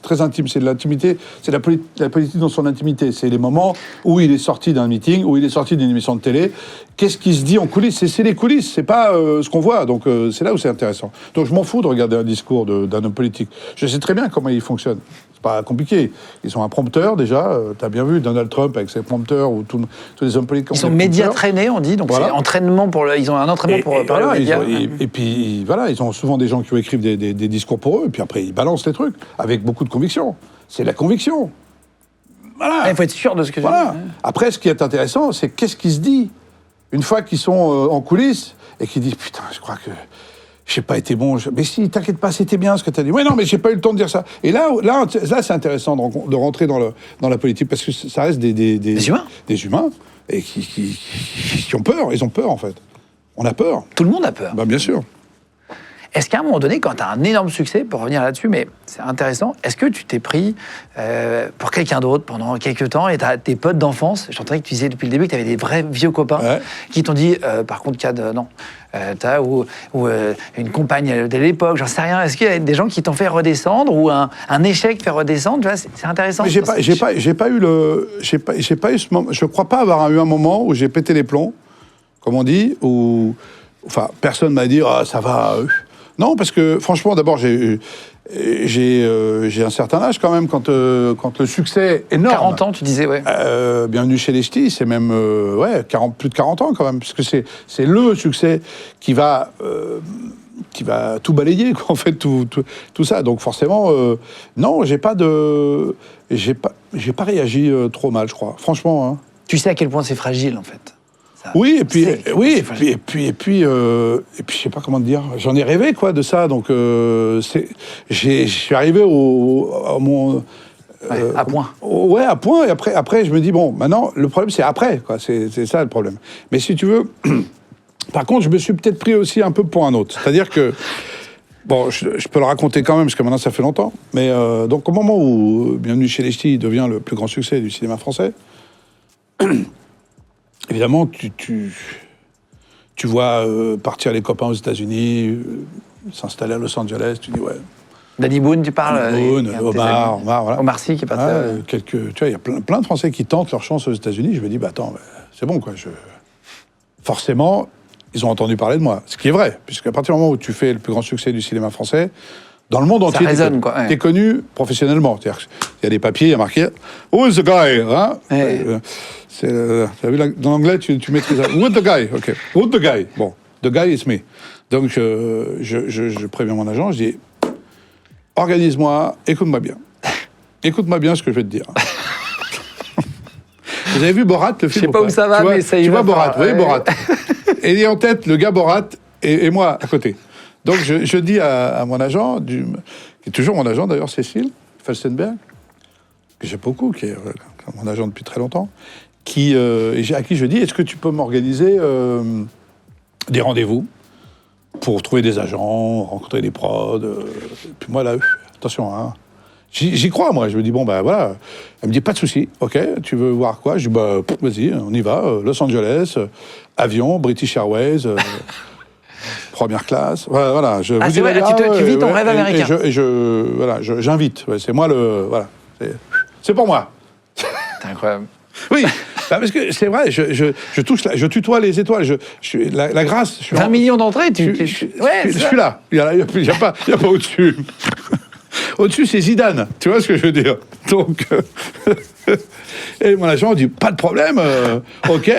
très intime. C'est de l'intimité, c'est la politique dans son intimité. C'est les moments où il est sorti d'un meeting, où il est sorti d'une émission de télé. Qu'est-ce qui se dit en coulisses? C'est les coulisses, c'est pas ce qu'on voit. Donc c'est là où c'est intéressant. Donc je m'en fous de regarder un discours d'un homme politique. Je sais très bien comment il fonctionne. C'est pas compliqué. Ils ont un prompteur, déjà. T'as bien vu Donald Trump avec ses prompteurs, ou tous les hommes politiques. Ils sont médias traînés, on dit. Donc voilà. C'est entraînement ils ont un entraînement pour parler aux médias. Et puis, voilà, ils ont souvent des gens qui écrivent des discours pour eux, et puis après, ils balancent les trucs, avec beaucoup de conviction. C'est la conviction. Voilà. Il faut être sûr de ce que voilà. Après, ce qui est intéressant, c'est qu'est-ce qui se dit une fois qu'ils sont en coulisses, et qu'ils disent, putain, je crois que j'ai pas été bon. Mais si, t'inquiète pas, c'était bien ce que t'as dit. Ouais, non, mais j'ai pas eu le temps de dire ça. Et là c'est intéressant de rentrer dans la politique parce que ça reste des humains. Des humains et qui ont peur. Ils ont peur, en fait. On a peur. Tout le monde a peur. Bah, bien sûr. Est-ce qu'à un moment donné, quand tu as un énorme succès, pour revenir là-dessus, mais c'est intéressant, est-ce que tu t'es pris pour quelqu'un d'autre pendant quelques temps et tu as tes potes d'enfance, j'entendais que tu disais depuis le début que tu avais des vrais vieux copains qui t'ont dit, par contre, Cad, non, ou une compagne de l'époque, j'en sais rien, est-ce qu'il y a des gens qui t'ont fait redescendre ou un échec fait redescendre, tu vois, c'est intéressant. Mais j'ai pas eu ce moment, je crois pas avoir eu un moment où j'ai pété les plombs, comme on dit, où, enfin, personne m'a dit, ah, ça va. Non, parce que franchement, d'abord, j'ai un certain âge quand même, quand le succès est énorme. 40 ans, tu disais, ouais. Bienvenue chez les Ch'tis, c'est même plus de 40 ans quand même, parce que c'est le succès qui va tout balayer, quoi, en fait, tout ça. Donc forcément, non, j'ai pas réagi trop mal, je crois. Franchement. Hein. Tu sais à quel point c'est fragile, en fait. Oui, et puis, je sais pas comment te dire. J'en ai rêvé, quoi, de ça. Donc, je suis arrivé à point. Ouais, à point. Et après, je me dis, bon, maintenant, le problème, c'est après, quoi. C'est ça, le problème. Mais si tu veux... Par contre, je me suis peut-être pris aussi un peu pour un autre. C'est-à-dire que... Bon, je peux le raconter quand même, parce que maintenant, ça fait longtemps. Mais donc, au moment où Bienvenue chez les Ch'tis devient le plus grand succès du cinéma français... Évidemment, tu vois partir les copains aux États-Unis, s'installer à Los Angeles, tu dis ouais. Danny Boone, tu parles. Boone, Omar, voilà. Omar Sy qui est parti. Tu vois, il y a plein de Français qui tentent leur chance aux États-Unis. Je me dis, bah attends, c'est bon quoi. Forcément, ils ont entendu parler de moi, ce qui est vrai, puisqu'à partir du moment où tu fais le plus grand succès du cinéma français, dans le monde entier, t'es connu professionnellement. Il y a des papiers, il y a marqué « Who is the guy ?» hein dans l'anglais, tu maîtrises ça. « Who is the guy ?» OK. « Who is the guy ?» Bon, « The guy is me. » Donc, je préviens mon agent, je dis « Organise-moi, écoute-moi bien. Écoute-moi bien ce que je vais te dire. » Vous avez vu Borat, le film? Je sais pas où ça va, mais ça y va. Tu vois Borat, vous voyez Borat. Et il est en tête, le gars Borat, et moi à côté. Donc, je dis à mon agent, qui est toujours mon agent d'ailleurs, Cécile Felsenberg, que j'ai beaucoup, qui est mon agent depuis très longtemps, à qui je dis, est-ce que tu peux m'organiser des rendez-vous pour trouver des agents, rencontrer des prods. Puis moi, là, attention, hein. J'y crois, moi. Je me dis, bon, ben voilà. Elle me dit, pas de souci. OK, tu veux voir quoi? Je dis, bah, vas-y, on y va. Los Angeles, avion, British Airways... première classe, voilà. C'est vrai, tu vis ton rêve américain. Voilà, j'invite. Ouais, c'est moi voilà. C'est pour moi. C'est incroyable. Oui, parce que c'est vrai. Je tutoie les étoiles. La grâce. 20 millions d'entrées. Je suis là. Il y a pas au-dessus. Au-dessus, c'est Zidane. Tu vois ce que je veux dire? Donc. Et mon agent dit, pas de problème, OK.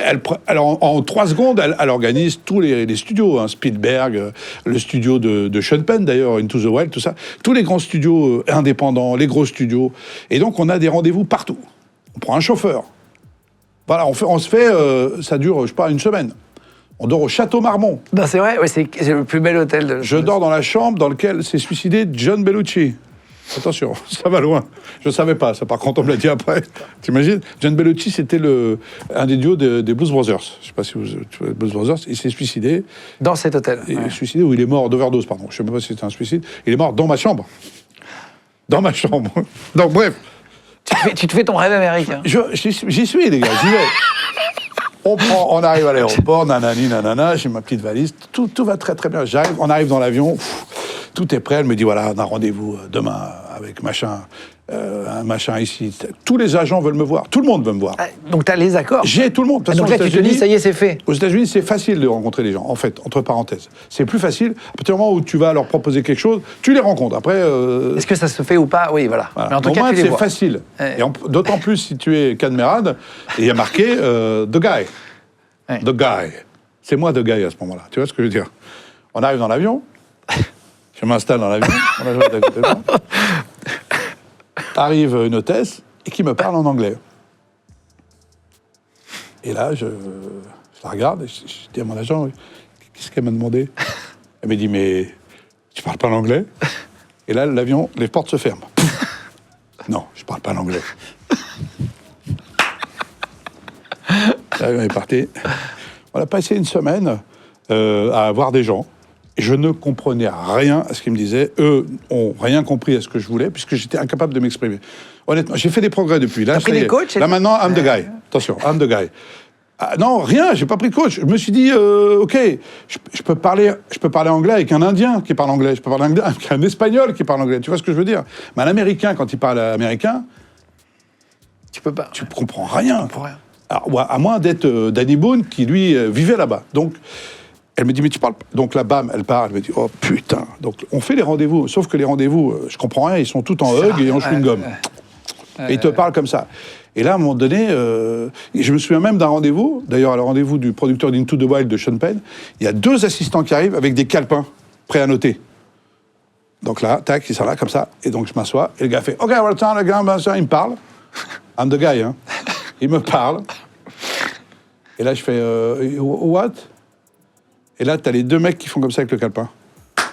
Alors, en 3 secondes, elle organise tous les studios. Hein, Spielberg, le studio de Sean Penn, d'ailleurs, Into the Wild, tout ça. Tous les grands studios indépendants, les gros studios. Et donc, on a des rendez-vous partout. On prend un chauffeur. Voilà, ça dure, je sais pas, 1 semaine. On dort au Château Marmont. Non, c'est vrai, ouais, c'est le plus bel hôtel. Je dors dans la chambre dans laquelle s'est suicidé John Belushi. Attention, ça va loin. Je ne savais pas, ça par contre on me l'a dit après. T'imagines? John Belushi, c'était un des duos des Blues Brothers. Je ne sais pas si tu vois les Blues Brothers. Il s'est suicidé. Dans cet hôtel. Il s'est suicidé ou il est mort d'overdose, pardon. Je ne sais pas si c'était un suicide. Il est mort dans ma chambre. Dans ma chambre. Donc bref. Tu te fais ton rêve américain. J'y suis, les gars, j'y vais. On arrive à l'aéroport, nanana, j'ai ma petite valise. Tout va très très bien. On arrive dans l'avion. Tout est prêt, elle me dit, voilà, on a rendez-vous demain avec machin, un machin ici. Tous les agents veulent me voir, tout le monde veut me voir. Donc tu as les accords? J'ai tout le monde. Donc là, tu te dis, ça y est, c'est fait. Aux États-Unis, c'est facile de rencontrer les gens, en fait, entre parenthèses. C'est plus facile, à partir du moment où tu vas leur proposer quelque chose, tu les rencontres. Après... Est-ce que ça se fait ou pas? Oui, voilà. Mais en tout cas, c'est facile. Et d'autant plus si tu es Cadmerade, et il y a marqué The Guy. Ouais. The Guy. C'est moi The Guy à ce moment-là. Tu vois ce que je veux dire? On arrive dans l'avion. Je m'installe dans l'avion, on a joué à côté de moi. Arrive une hôtesse et qui me parle en anglais. Et là, je la regarde et je dis à mon agent, qu'est-ce qu'elle m'a demandé? Elle me dit, mais Je parle pas l'anglais. Et là, l'avion, les portes se ferment. Non, je parle pas l'anglais. L'avion est parti. On a passé une semaine à voir des gens. Je ne comprenais rien à ce qu'ils me disaient. Eux ont rien compris à ce que je voulais, puisque j'étais incapable de m'exprimer. Honnêtement, j'ai fait des progrès depuis. Là, t'as pris des coachs? Là, maintenant, I'm the guy. Attention, I'm the guy. Ah, non, rien, j'ai pas pris de coach. Je me suis dit, ok, je peux parler anglais avec un Indien qui parle anglais. Je peux parler anglais avec un Espagnol qui parle anglais. Tu vois ce que je veux dire? Mais un Américain, quand il parle américain, Tu peux pas. tu comprends rien. Je comprends rien. Alors, ouais, à moins d'être Danny Boone, qui lui vivait là-bas. Donc, elle me dit, mais tu parles pas. Donc là, bam, elle parle, elle me dit, oh putain. Donc, on fait les rendez-vous. Sauf que les rendez-vous, je comprends rien, ils sont tous en hug et en chewing-gum. Et ils te parlent comme ça. Et là, à un moment donné, je me souviens même d'un rendez-vous, d'ailleurs, à le rendez-vous du producteur d'Into the Wild de Sean Penn, il y a 2 assistants qui arrivent avec des calepins prêts à noter. Donc là, tac, ils sont là, comme ça. Et donc, je m'assois, et le gars fait, OK, well, time, le gars, il me parle. I'm the guy, hein. Il me parle. Et là, je fais, what? Et là, t'as les 2 mecs qui font comme ça avec le calepin.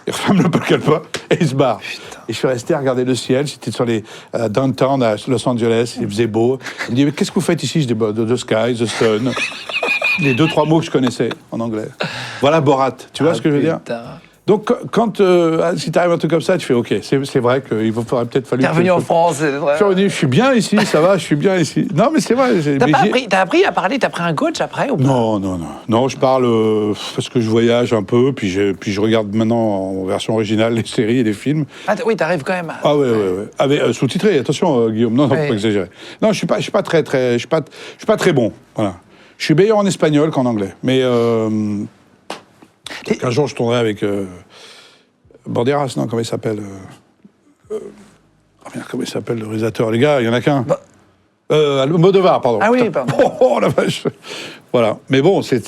Ils referment le calepin et ils se barrent. Putain. Et je suis resté à regarder le ciel. J'étais sur les downtown à Los Angeles. Il faisait beau. Il me dit, mais qu'est-ce que vous faites ici? Je dis, bah, the sky, the sun. Les 2-3 mots que je connaissais en anglais. Voilà Borat. Tu vois ce que je veux dire? Donc, quand si tu arrives à un truc comme ça, tu fais OK, c'est vrai qu'il faudrait peut-être fallu. T'es revenu en France, c'est vrai. Je suis bien ici, ça va, je suis bien ici. Non, mais c'est vrai. T'as appris à parler, t'as pris un coach après ou pas? Non, je parle parce que je voyage un peu, puis je regarde maintenant en version originale les séries et les films. Ah, oui, t'arrives quand même. Ah ouais. Avec sous-titré, attention, Guillaume. Non, faut pas exagérer. Non, je suis pas très bon. Voilà. Je suis meilleur en espagnol qu'en anglais, mais. Un jour, je tournerai avec Banderas, non, comment il s'appelle comment il s'appelle, le réalisateur? Les gars, il y en a qu'un. Modovar, pardon. Ah oui, pardon. Oh, la vache. Voilà. Mais bon, c'est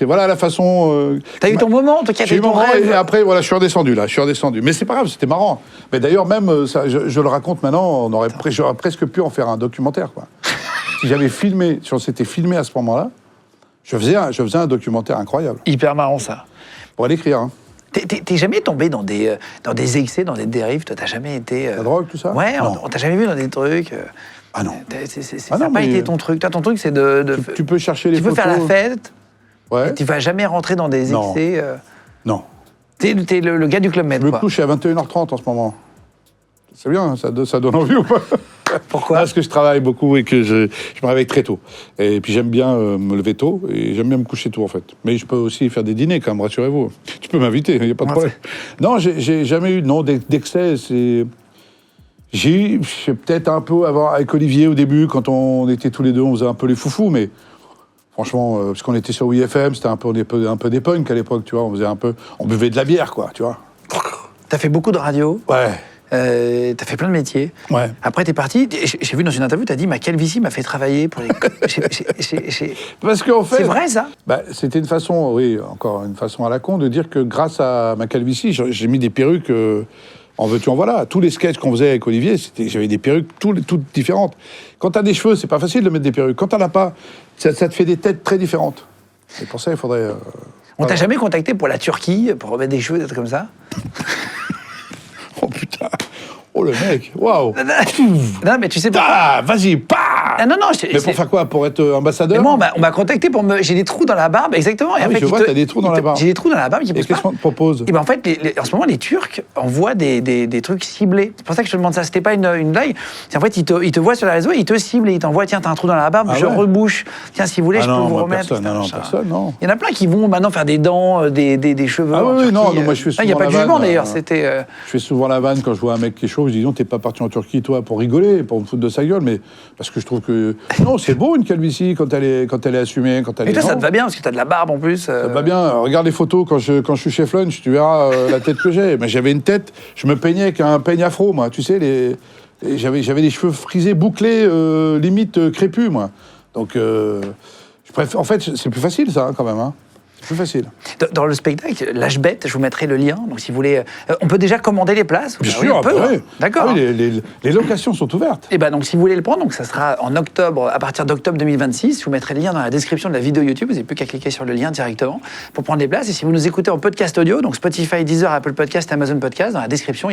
voilà la façon... T'as eu ton moment, en tout cas, j'ai eu ton mon moment, rêve. et après, voilà, je suis redescendu, là. Mais c'est pas grave, c'était marrant. Mais d'ailleurs, même, ça, je le raconte maintenant, j'aurais presque pu en faire un documentaire, quoi. Si j'avais filmé, si on s'était filmé à ce moment-là, je faisais un documentaire incroyable. Hyper marrant, ça. Pour l'écrire, hein. T'es jamais tombé dans des excès, dans des dérives? Toi, t'as jamais été... La drogue, tout ça? Ouais, on t'a jamais vu dans des trucs... Ah non. Ça n'a pas été ton truc. Toi, ton truc, c'est de... Tu peux chercher les photos. Tu peux faire la fête. Ouais. Et tu vas jamais rentrer dans des excès. Non. T'es le gars du Club Med, Je me quoi. couche à 21h30 en ce moment. C'est bien, ça donne envie ou pas? Pourquoi? Parce que je travaille beaucoup et que je me réveille très tôt. Et puis j'aime bien me lever tôt et j'aime bien me coucher tôt, en fait. Mais je peux aussi faire des dîners, quand même, rassurez-vous. Tu peux m'inviter, il n'y a pas de problème. Non, j'ai jamais eu d'excès. J'ai peut-être un peu avec Olivier au début, quand on était tous les deux, on faisait un peu les foufous, mais franchement, parce qu'on était sur WFM, c'était un peu des punks à l'époque, tu vois. On buvait de la bière, quoi, tu vois. T'as fait beaucoup de radio. Ouais. T'as fait plein de métiers. Ouais. Après, t'es parti. J'ai vu dans une interview, t'as dit ma calvitie m'a fait travailler pour les. Parce qu'en fait. C'est vrai, ça? C'était une façon, oui, encore une façon à la con, de dire que grâce à ma calvitie, j'ai mis des perruques. En veux-tu, en voilà. Tous les sketchs qu'on faisait avec Olivier, j'avais des perruques toutes différentes. Quand t'as des cheveux, c'est pas facile de mettre des perruques. Quand t'en as pas, ça te fait des têtes très différentes. Et pour ça, il faudrait. On t'a jamais contacté pour la Turquie, pour remettre des cheveux, des trucs comme ça? Oh putain! Oh le mec! Waouh! Non, mais tu sais pas. Ah, vas-y, pas! Non, Mais pour faire quoi? Pour être ambassadeur? Mais moi, on m'a contacté pour me. J'ai des trous dans la barbe, exactement. Et oui, je vois, t'as des trous dans la barbe. J'ai des trous dans la barbe qui poussent. Et qu'est-ce qu'on te propose? Et ben en fait, en ce moment, les Turcs envoient des trucs ciblés. C'est pour ça que je te demande ça. C'était pas une blague. C'est en fait, ils te voient sur les réseaux, ils te ciblent et ils t'envoient, tiens, t'as un trou dans la barbe, je rebouche. Tiens, si vous voulez, je peux vous remettre. Personne, non. Il y en a plein qui vont maintenant faire des dents, des cheveux. Ah oui, non, moi je fais souvent. Il n'y a pas de jugement d'ailleurs. C'était. Je fais souvent la vanne quand je vois un mec qui est chauve. Je dis non, t'es pas parti en Turquie, toi, pour rigoler, pour me foutre de sa gueule, mais parce que je trouve que non, c'est beau une calvitie quand elle est assumée, quand elle est. Et toi, ça te va bien parce que t'as de la barbe en plus. Ça te va bien. Regarde les photos quand je suis chez Flunch, tu verras la tête que j'ai. Mais j'avais une tête, je me peignais avec un peigne afro, moi. Tu sais, j'avais les cheveux frisés, bouclés, limite crépus, moi. Donc, je préfère. En fait, c'est plus facile, ça, hein, quand même. Hein. C'est plus facile. Dans le spectacle, L'âge bête, je vous mettrai le lien. Donc, si vous voulez, on peut déjà commander les places. Bien Oui, sûr, on peut. oui. D'accord. Ah oui, les locations sont ouvertes. Et ben donc, si vous voulez le prendre, donc ça sera en octobre, à partir d'octobre 2026. Je vous mettrai le lien dans la description de la vidéo YouTube. Vous n'avez plus qu'à cliquer sur le lien directement pour prendre les places. Et si vous nous écoutez en podcast audio, donc Spotify, Deezer, Apple Podcast, Amazon Podcast, dans la description,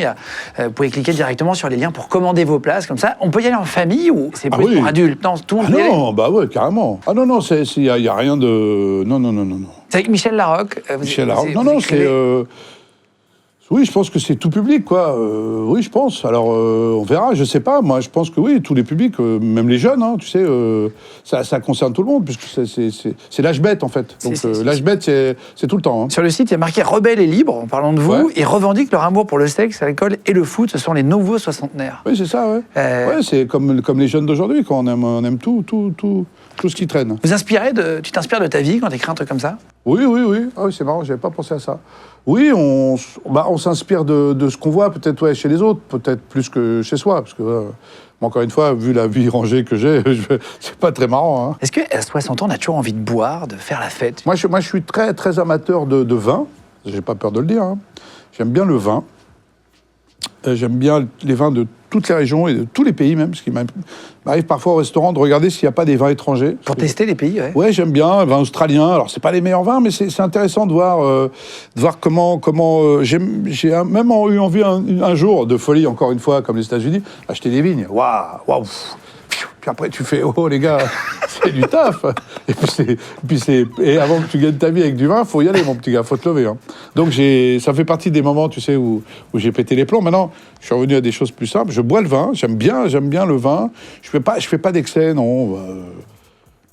vous pouvez cliquer directement sur les liens pour commander vos places. Comme ça, on peut y aller en famille ou c'est plus pour adultes? Non, tout le monde peut y aller. Non, bah ouais, carrément. Ah non, non, il y a rien de... Non. C'est avec Michel Larocque. Michel Larocque. Non, c'est... Oui, je pense que c'est tout public, quoi. Oui, je pense. Alors, on verra, je sais pas. Moi, je pense que oui, tous les publics, même les jeunes, hein, tu sais, ça concerne tout le monde, puisque c'est l'âge bête, en fait. Donc, l'âge bête, c'est tout le temps. Hein. Sur le site, il y a marqué « Rebelles et libres », en parlant de vous. Ouais. Ils revendiquent leur amour pour le sexe, l'alcool et le foot. Ce sont les nouveaux soixantenaires. Oui, c'est ça, ouais. Ouais, c'est comme les jeunes d'aujourd'hui, quoi. On aime tout ce qui traîne. Tu t'inspires de ta vie quand tu écris un truc comme ça? Oui. Ah oui, c'est marrant, j'avais pas pensé à ça. Oui, on s'inspire de ce qu'on voit, peut-être chez les autres, peut-être plus que chez soi, parce que, encore une fois, vu la vie rangée que j'ai, c'est pas très marrant. Hein. Est-ce qu'à 60 ans, on a toujours envie de boire, de faire la fête? Moi, je suis très, très amateur de vin, j'ai pas peur de le dire. Hein. J'aime bien le vin. J'aime bien les vins de toutes les régions et de tous les pays même, parce qu'il m'arrive parfois au restaurant de regarder s'il n'y a pas des vins étrangers. Pour tester les pays, ouais. Ouais, j'aime bien, vin australien. Alors, c'est pas les meilleurs vins, mais c'est intéressant de voir comment j'ai même eu envie un jour de folie, encore une fois, comme les États-Unis, acheter des vignes. Waouh. Puis après, tu fais, oh les gars, c'est du taf. Et avant que tu gagnes ta vie avec du vin, faut y aller, mon petit gars, faut te lever. Hein. Donc ça fait partie des moments, tu sais, où j'ai pété les plombs. Maintenant, je suis revenu à des choses plus simples. Je bois le vin, j'aime bien le vin. Je fais pas d'excès, non.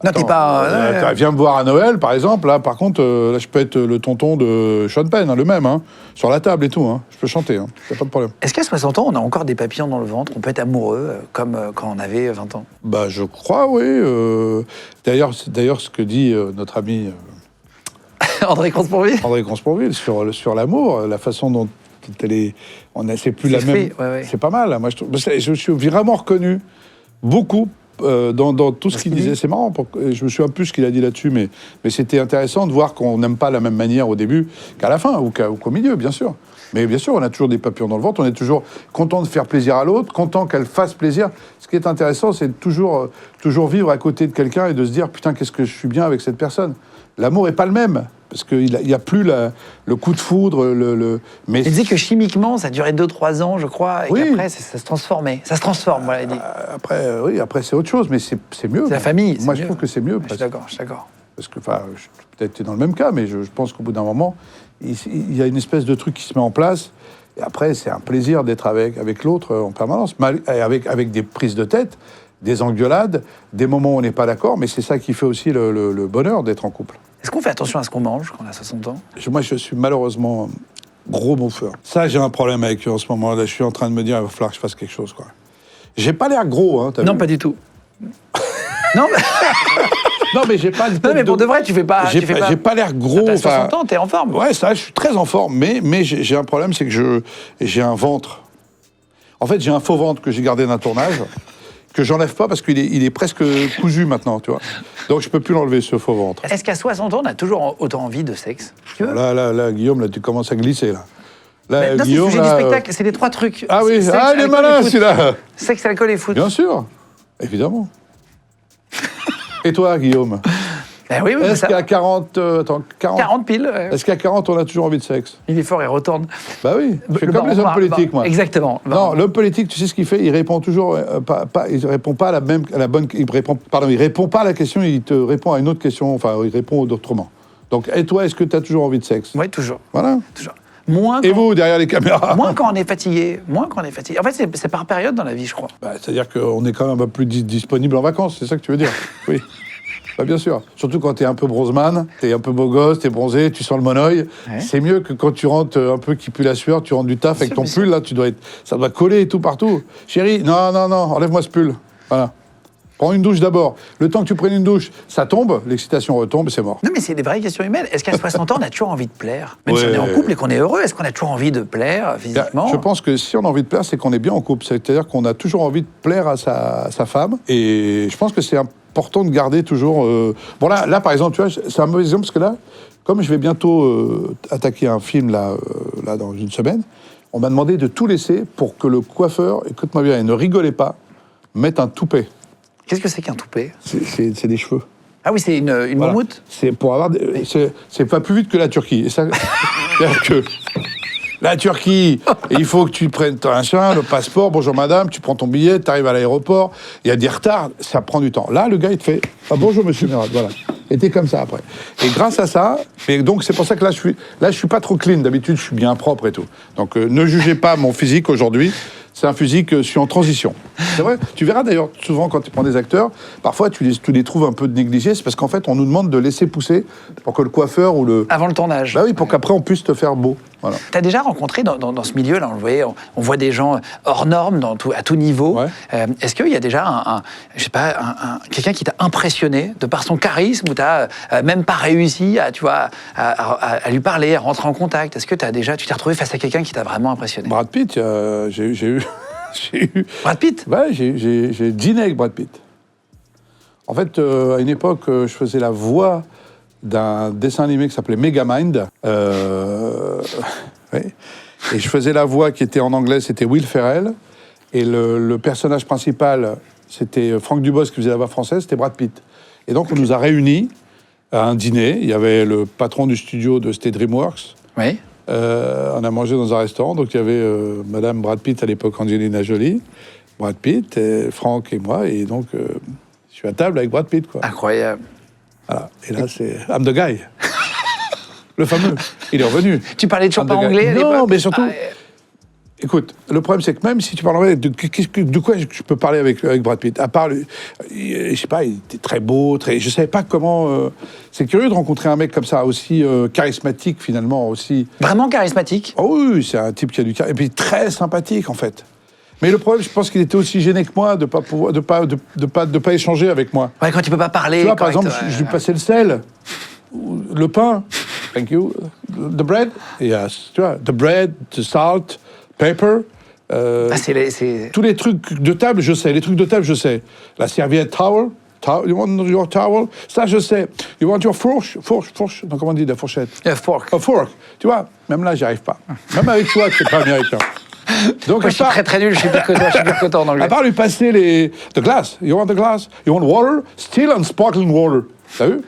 Non, t'es pas... Viens me voir à Noël, par exemple. Là, par contre, là, je peux être le tonton de Sean Penn, hein, le même, hein, sur la table et tout. Hein. Je peux chanter, hein, y a pas de problème. Est-ce qu'à 60 ans, on a encore des papillons dans le ventre? On peut être amoureux, comme quand on avait 20 ans? Bah, je crois, oui. D'ailleurs, ce que dit notre ami André Consponville sur l'amour, la façon dont c'est plus la même. Ouais. C'est pas mal. Moi, je suis vraiment reconnu beaucoup. Dans tout ce qu'il disait, c'est marrant. Je me souviens plus ce qu'il a dit là-dessus, mais c'était intéressant de voir qu'on n'aime pas la même manière au début qu'à la fin ou qu'au milieu, bien sûr. Mais bien sûr, on a toujours des papillons dans le ventre. On est toujours content de faire plaisir à l'autre, content qu'elle fasse plaisir. Ce qui est intéressant, c'est de toujours vivre à côté de quelqu'un et de se dire putain, qu'est-ce que je suis bien avec cette personne. L'amour est pas le même. Parce qu'il n'y a plus le coup de foudre. Mais il dit que chimiquement, ça durait 2-3 ans, je crois, et oui. qu'après, ça se transformait. Ça se transforme, voilà, il dit. Après, c'est autre chose, mais c'est mieux. C'est la famille. Moi, je trouve que c'est mieux. Je suis d'accord. Parce que, peut-être tu es dans le même cas, mais je pense qu'au bout d'un moment, il y a une espèce de truc qui se met en place. Et après, c'est un plaisir d'être avec l'autre en permanence, avec des prises de tête, des engueulades, des moments où on n'est pas d'accord, mais c'est ça qui fait aussi le bonheur d'être en couple. Est-ce qu'on fait attention à ce qu'on mange quand on a 60 ans? Moi, je suis malheureusement gros bouffeur. Ça, j'ai un problème avec eux en ce moment. Là, je suis en train de me dire, il va falloir que je fasse quelque chose, quoi. J'ai pas l'air gros, hein. Non, pas du tout. Non, mais... non, mais j'ai pas. Non, mais pour de vrai, tu fais pas. J'ai pas l'air gros. T'as 60 ans, t'es en forme. Ouais, ça, je suis très en forme. Mais j'ai un problème, c'est que j'ai un ventre. En fait, j'ai un faux ventre que j'ai gardé d'un tournage. Que j'enlève pas parce qu'il est presque cousu maintenant, tu vois. Donc je peux plus l'enlever, ce faux ventre. Est-ce qu'à 60 ans, on a toujours autant envie de sexe? Là, Guillaume, là, tu commences à glisser, là. Non, Guillaume, c'est le sujet du spectacle, c'est les 3 trucs. Ah oui, sexe, il est malin, celui-là. Sexe, alcool et foot. Bien sûr, évidemment. Et toi, Guillaume? Oui, est-ce qu'à 40... 40 piles. Est-ce qu'à 40, on a toujours envie de sexe? Il est fort, il retourne. Bah oui, je fais comme les hommes politiques, moi. Exactement. Non, l'homme politique, tu sais ce qu'il fait? Il répond toujours... il répond pas à la bonne... Il répond pas à la question, il te répond à une autre question, enfin, il répond autrement. Donc, et toi, est-ce que tu as toujours envie de sexe? Oui, toujours. Voilà. Toujours. Et vous, derrière les caméras? Moins quand on est fatigué. En fait, c'est par période dans la vie, je crois. C'est-à-dire qu'on est quand même un peu plus disponible en vacances, c'est ça que tu veux dire? Oui. Bah bien sûr. Surtout quand t'es un peu bronzeman, t'es un peu beau gosse, t'es bronzé, tu sens le monoeil. Ouais. C'est mieux que quand tu rentres un peu qui pue la sueur, tu rentres du taf avec ton pull, là, ça doit coller et tout partout. Chérie, non, enlève-moi ce pull. Voilà. Prends une douche d'abord. Le temps que tu prennes une douche, ça tombe, l'excitation retombe et c'est mort. Non, mais c'est des vraies questions humaines. Est-ce qu'à 60 ans, on a toujours envie de plaire? Même si on est en couple et qu'on est heureux, est-ce qu'on a toujours envie de plaire physiquement? Je pense que si on a envie de plaire, c'est qu'on est bien en couple. C'est-à-dire qu'on a toujours envie de plaire à sa femme. Et je pense que c'est important de garder toujours... Bon, là, par exemple, tu vois, c'est un mauvais exemple parce que là, comme je vais bientôt attaquer un film là dans une semaine, on m'a demandé de tout laisser pour que le coiffeur, écoute-moi bien, et ne rigolez pas, mette un toupet. Qu'est-ce que c'est qu'un toupet? C'est des cheveux. Ah oui, c'est une Voilà. moumoute? C'est pour avoir. C'est pas plus vite que la Turquie. Et ça, c'est-à-dire que la Turquie, il faut que tu prennes ton chien, le passeport, bonjour madame, tu prends ton billet, tu arrives à l'aéroport, il y a des retards, ça prend du temps. Là, le gars, il te fait bonjour monsieur Merad, voilà. Et t'es comme ça après. Et grâce à ça, et donc c'est pour ça que là, je suis pas trop clean. D'habitude, je suis bien propre et tout. Donc ne jugez pas mon physique aujourd'hui. C'est un physique, je suis en transition. C'est vrai. Tu verras d'ailleurs, souvent, quand tu prends des acteurs, parfois, tu les trouves un peu négligés. C'est parce qu'en fait, on nous demande de laisser pousser pour que le coiffeur ou le... Avant le tournage. Bah oui, pour qu'après, on puisse te faire beau. Voilà. Tu as déjà rencontré dans ce milieu-là, on voit des gens hors normes à tout niveau. Ouais. Est-ce qu'il y a déjà quelqu'un qui t'a impressionné de par son charisme ou tu n'as même pas réussi à lui parler, à rentrer en contact? Est-ce que tu t'es retrouvé face à quelqu'un qui t'a vraiment impressionné? Brad Pitt, j'ai eu... Brad Pitt? Ouais, j'ai dîné avec Brad Pitt. En fait, à une époque, je faisais la voix d'un dessin animé qui s'appelait Megamind. Ouais. Et je faisais la voix qui était en anglais, c'était Will Ferrell. Et le personnage principal, c'était Franck Dubosc qui faisait la voix française, c'était Brad Pitt. Et donc, on nous a réunis à un dîner. Il y avait le patron du studio c'était DreamWorks. Oui. On a mangé dans un restaurant, donc il y avait Madame Brad Pitt à l'époque, Angelina Jolie, Brad Pitt, Franck et moi, et donc je suis à table avec Brad Pitt, quoi. Incroyable. Voilà. Et là, c'est I'm the guy. Le fameux. Il est revenu. Tu parlais toujours pas I'm the guy. anglais à l'époque? Non, mais surtout... Écoute, le problème, c'est que même si tu parles anglais, de quoi je peux parler avec Brad Pitt? À part, je sais pas, il était très beau, je savais pas comment... C'est curieux de rencontrer un mec comme ça, aussi charismatique, finalement, aussi... Vraiment charismatique? Oh oui, c'est un type qui a du charisme, et puis très sympathique, en fait. Mais le problème, je pense qu'il était aussi gêné que moi de pas échanger avec moi. Ouais, quand tu peux pas parler... Tu vois, par exemple, je lui passais le sel, le pain, thank you, the bread, yes, tu vois, the bread, the salt... Paper, tous les trucs de table, je sais. Les trucs de table, je sais. La serviette, towel, you want your towel? Ça, je sais. You want your fourche? Donc, comment on dit, la fourchette? Fork. A fork. Tu vois, même là, j'y arrive pas. Même avec toi, tu n'es pas américain. Donc, moi, je suis très nul, je suis pire que toi, je suis pire que toi en anglais. À part lui passer the glass. You want the glass? You want water? Still and sparkling water. T'as vu?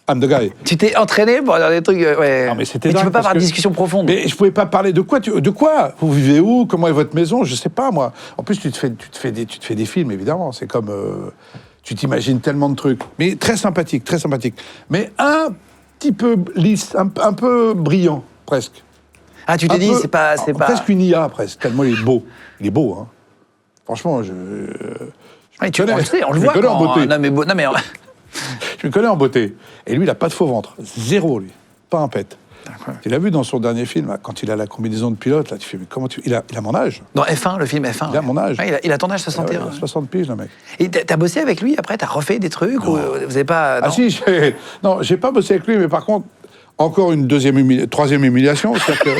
I'm the guy. Tu t'es entraîné pour dire des trucs... Ouais. Non, mais c'était tu dingue peux pas avoir de que... discussion profonde. Mais je pouvais pas parler de quoi. De quoi? Vous vivez où? Comment est votre maison? Je sais pas, moi. En plus, tu te fais des films, évidemment. C'est comme... tu t'imagines tellement de trucs. Mais très sympathique, très sympathique. Mais un petit peu lisse, un peu brillant, presque. Ah, tu t'es dit, c'est pas... Presque une IA, presque, tellement il est beau. Il est beau, hein. Franchement, je on le voit connais en beauté. Non, mais... Je me connais en beauté. Et lui, il n'a pas de faux ventre. Zéro, lui. Pas un pet. Tu l'as vu dans son dernier film, là, quand il a la combinaison de pilote, là, tu fais, mais comment tu... Il a mon âge. Dans F1, le film F1. Il a mon âge. Ouais, il a ton âge, 61. Il a 60 piges, le mec. Et t'as bossé avec lui, après, t'as refait des trucs ou vous avez pas... Non. Ah si, j'ai pas bossé avec lui, mais par contre, encore une troisième humiliation, c'est-à-dire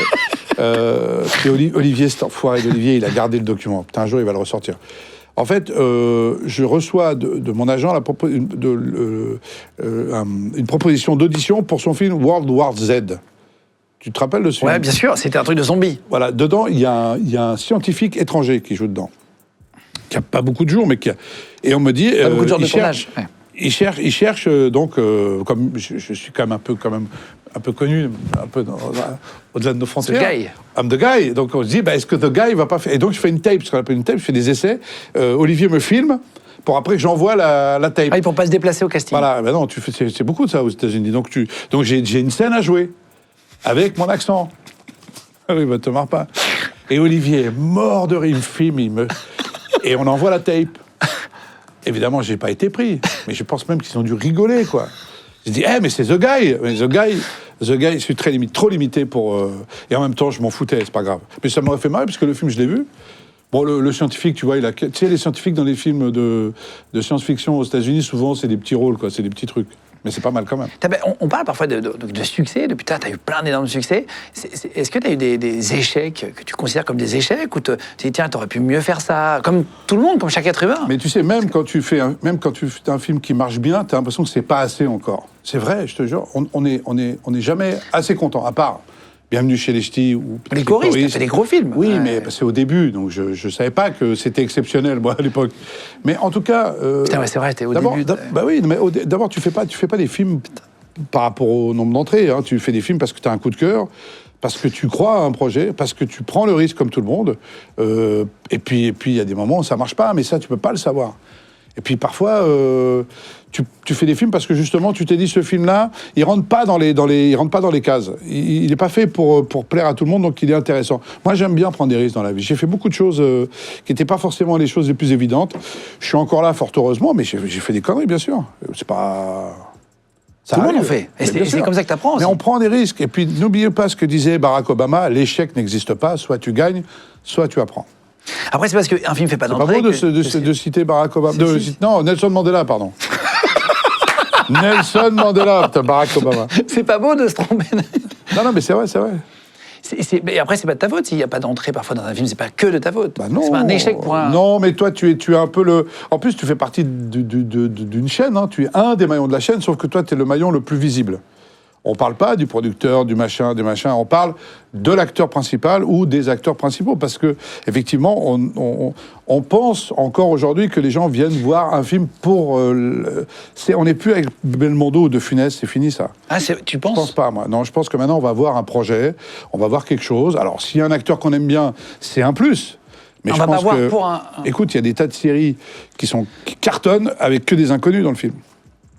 que Olivier, cet enfoiré d'Olivier, il a gardé le document. Putain, un jour, il va le ressortir. En fait, je reçois de mon agent une proposition d'audition pour son film World War Z. Tu te rappelles de ce film? Ouais, bien sûr, c'était un truc de zombie. Voilà, dedans, il y a un scientifique étranger qui joue dedans. Qui n'a pas beaucoup de jours, mais qui a... Et on me dit... Pas beaucoup de jours de tournage. Ouais. Il cherche donc, comme je suis quand même un peu connu, un peu au-delà de nos frontières. The guy. I'm the guy. Donc on se dit, est-ce que the guy va pas faire... Et donc je fais une tape, ce qu'on appelle une tape, je fais des essais. Olivier me filme, pour après que j'envoie la tape. Ah, pour pas se déplacer au casting. Voilà, non, c'est beaucoup de ça aux États-Unis. Donc j'ai une scène à jouer, avec mon accent. Ah oui, te marre pas. Et Olivier est mort de rire, il me filme, et on envoie la tape. Évidemment, j'ai pas été pris, mais je pense même qu'ils ont dû rigoler, quoi. Je dis, mais c'est The Guy. Mais The Guy, je suis trop limité pour... Et en même temps, je m'en foutais, c'est pas grave. Mais ça m'aurait fait mal, parce que le film, je l'ai vu. Bon, le scientifique, tu vois, tu sais, les scientifiques dans les films de science-fiction aux États-Unis, souvent, c'est des petits rôles, quoi, c'est des petits trucs. Mais c'est pas mal quand même. On parle parfois de succès. Depuis tard, tu as eu plein d'énormes succès. Est-ce que tu as eu des échecs que tu considères comme des échecs ou tu te dis, tiens, tu aurais pu mieux faire ça? Comme tout le monde, comme chaque être humain. Mais tu sais, même quand tu fais un film qui marche bien, tu as l'impression que c'est pas assez encore. C'est vrai, je te jure. On est jamais assez content, à part Bienvenue chez les Ch'tis ou Les choristes, tu as fait des gros films. Oui, mais c'est au début, donc je ne savais pas que c'était exceptionnel, moi, à l'époque. Mais en tout cas... Putain, ouais, c'est vrai, t'es au début. Bah oui, mais d'abord, tu fais pas des films par rapport au nombre d'entrées. Hein. Tu fais des films parce que tu as un coup de cœur, parce que tu crois à un projet, parce que tu prends le risque comme tout le monde. Et puis, il y a des moments où ça marche pas, mais ça, tu peux pas le savoir. Et puis parfois, tu fais des films parce que justement, tu t'es dit, ce film-là, il rentre pas dans les cases. Il n'est pas fait pour plaire à tout le monde, donc il est intéressant. Moi, j'aime bien prendre des risques dans la vie. J'ai fait beaucoup de choses qui n'étaient pas forcément les choses les plus évidentes. Je suis encore là, fort heureusement, mais j'ai fait des conneries, bien sûr. C'est pas... Tout le monde en fait. Et c'est comme ça que tu apprends aussi. Mais on prend des risques. Et puis, n'oubliez pas ce que disait Barack Obama, l'échec n'existe pas, soit tu gagnes, soit tu apprends. Après, c'est parce qu'un film ne fait pas d'entrée. C'est pas beau de citer Barack Obama. Non, Nelson Mandela, pardon. Nelson Mandela, Barack Obama. C'est pas beau de se tromper. Non, mais c'est vrai, c'est vrai. Mais après, c'est pas de ta faute. S'il n'y a pas d'entrée parfois dans un film, c'est pas que de ta faute. Bah non, c'est pas un échec pour un... Non, mais toi, tu es un peu le... En plus, tu fais partie d'une chaîne. Hein. Tu es un des maillons de la chaîne, sauf que toi, tu es le maillon le plus visible. On parle pas du producteur, du machin, des machins. On parle de l'acteur principal ou des acteurs principaux. Parce que, effectivement, on pense encore aujourd'hui que les gens viennent voir un film pour... on n'est plus avec Belmondo ou De Funès, c'est fini ça. Ah, tu penses? Je pense pas, moi. Non, je pense que maintenant, on va voir un projet, on va voir quelque chose. Alors, s'il y a un acteur qu'on aime bien, c'est un plus. Mais on je va pense pas voir que... pour un... Écoute, il y a des tas de séries qui cartonnent avec que des inconnus dans le film.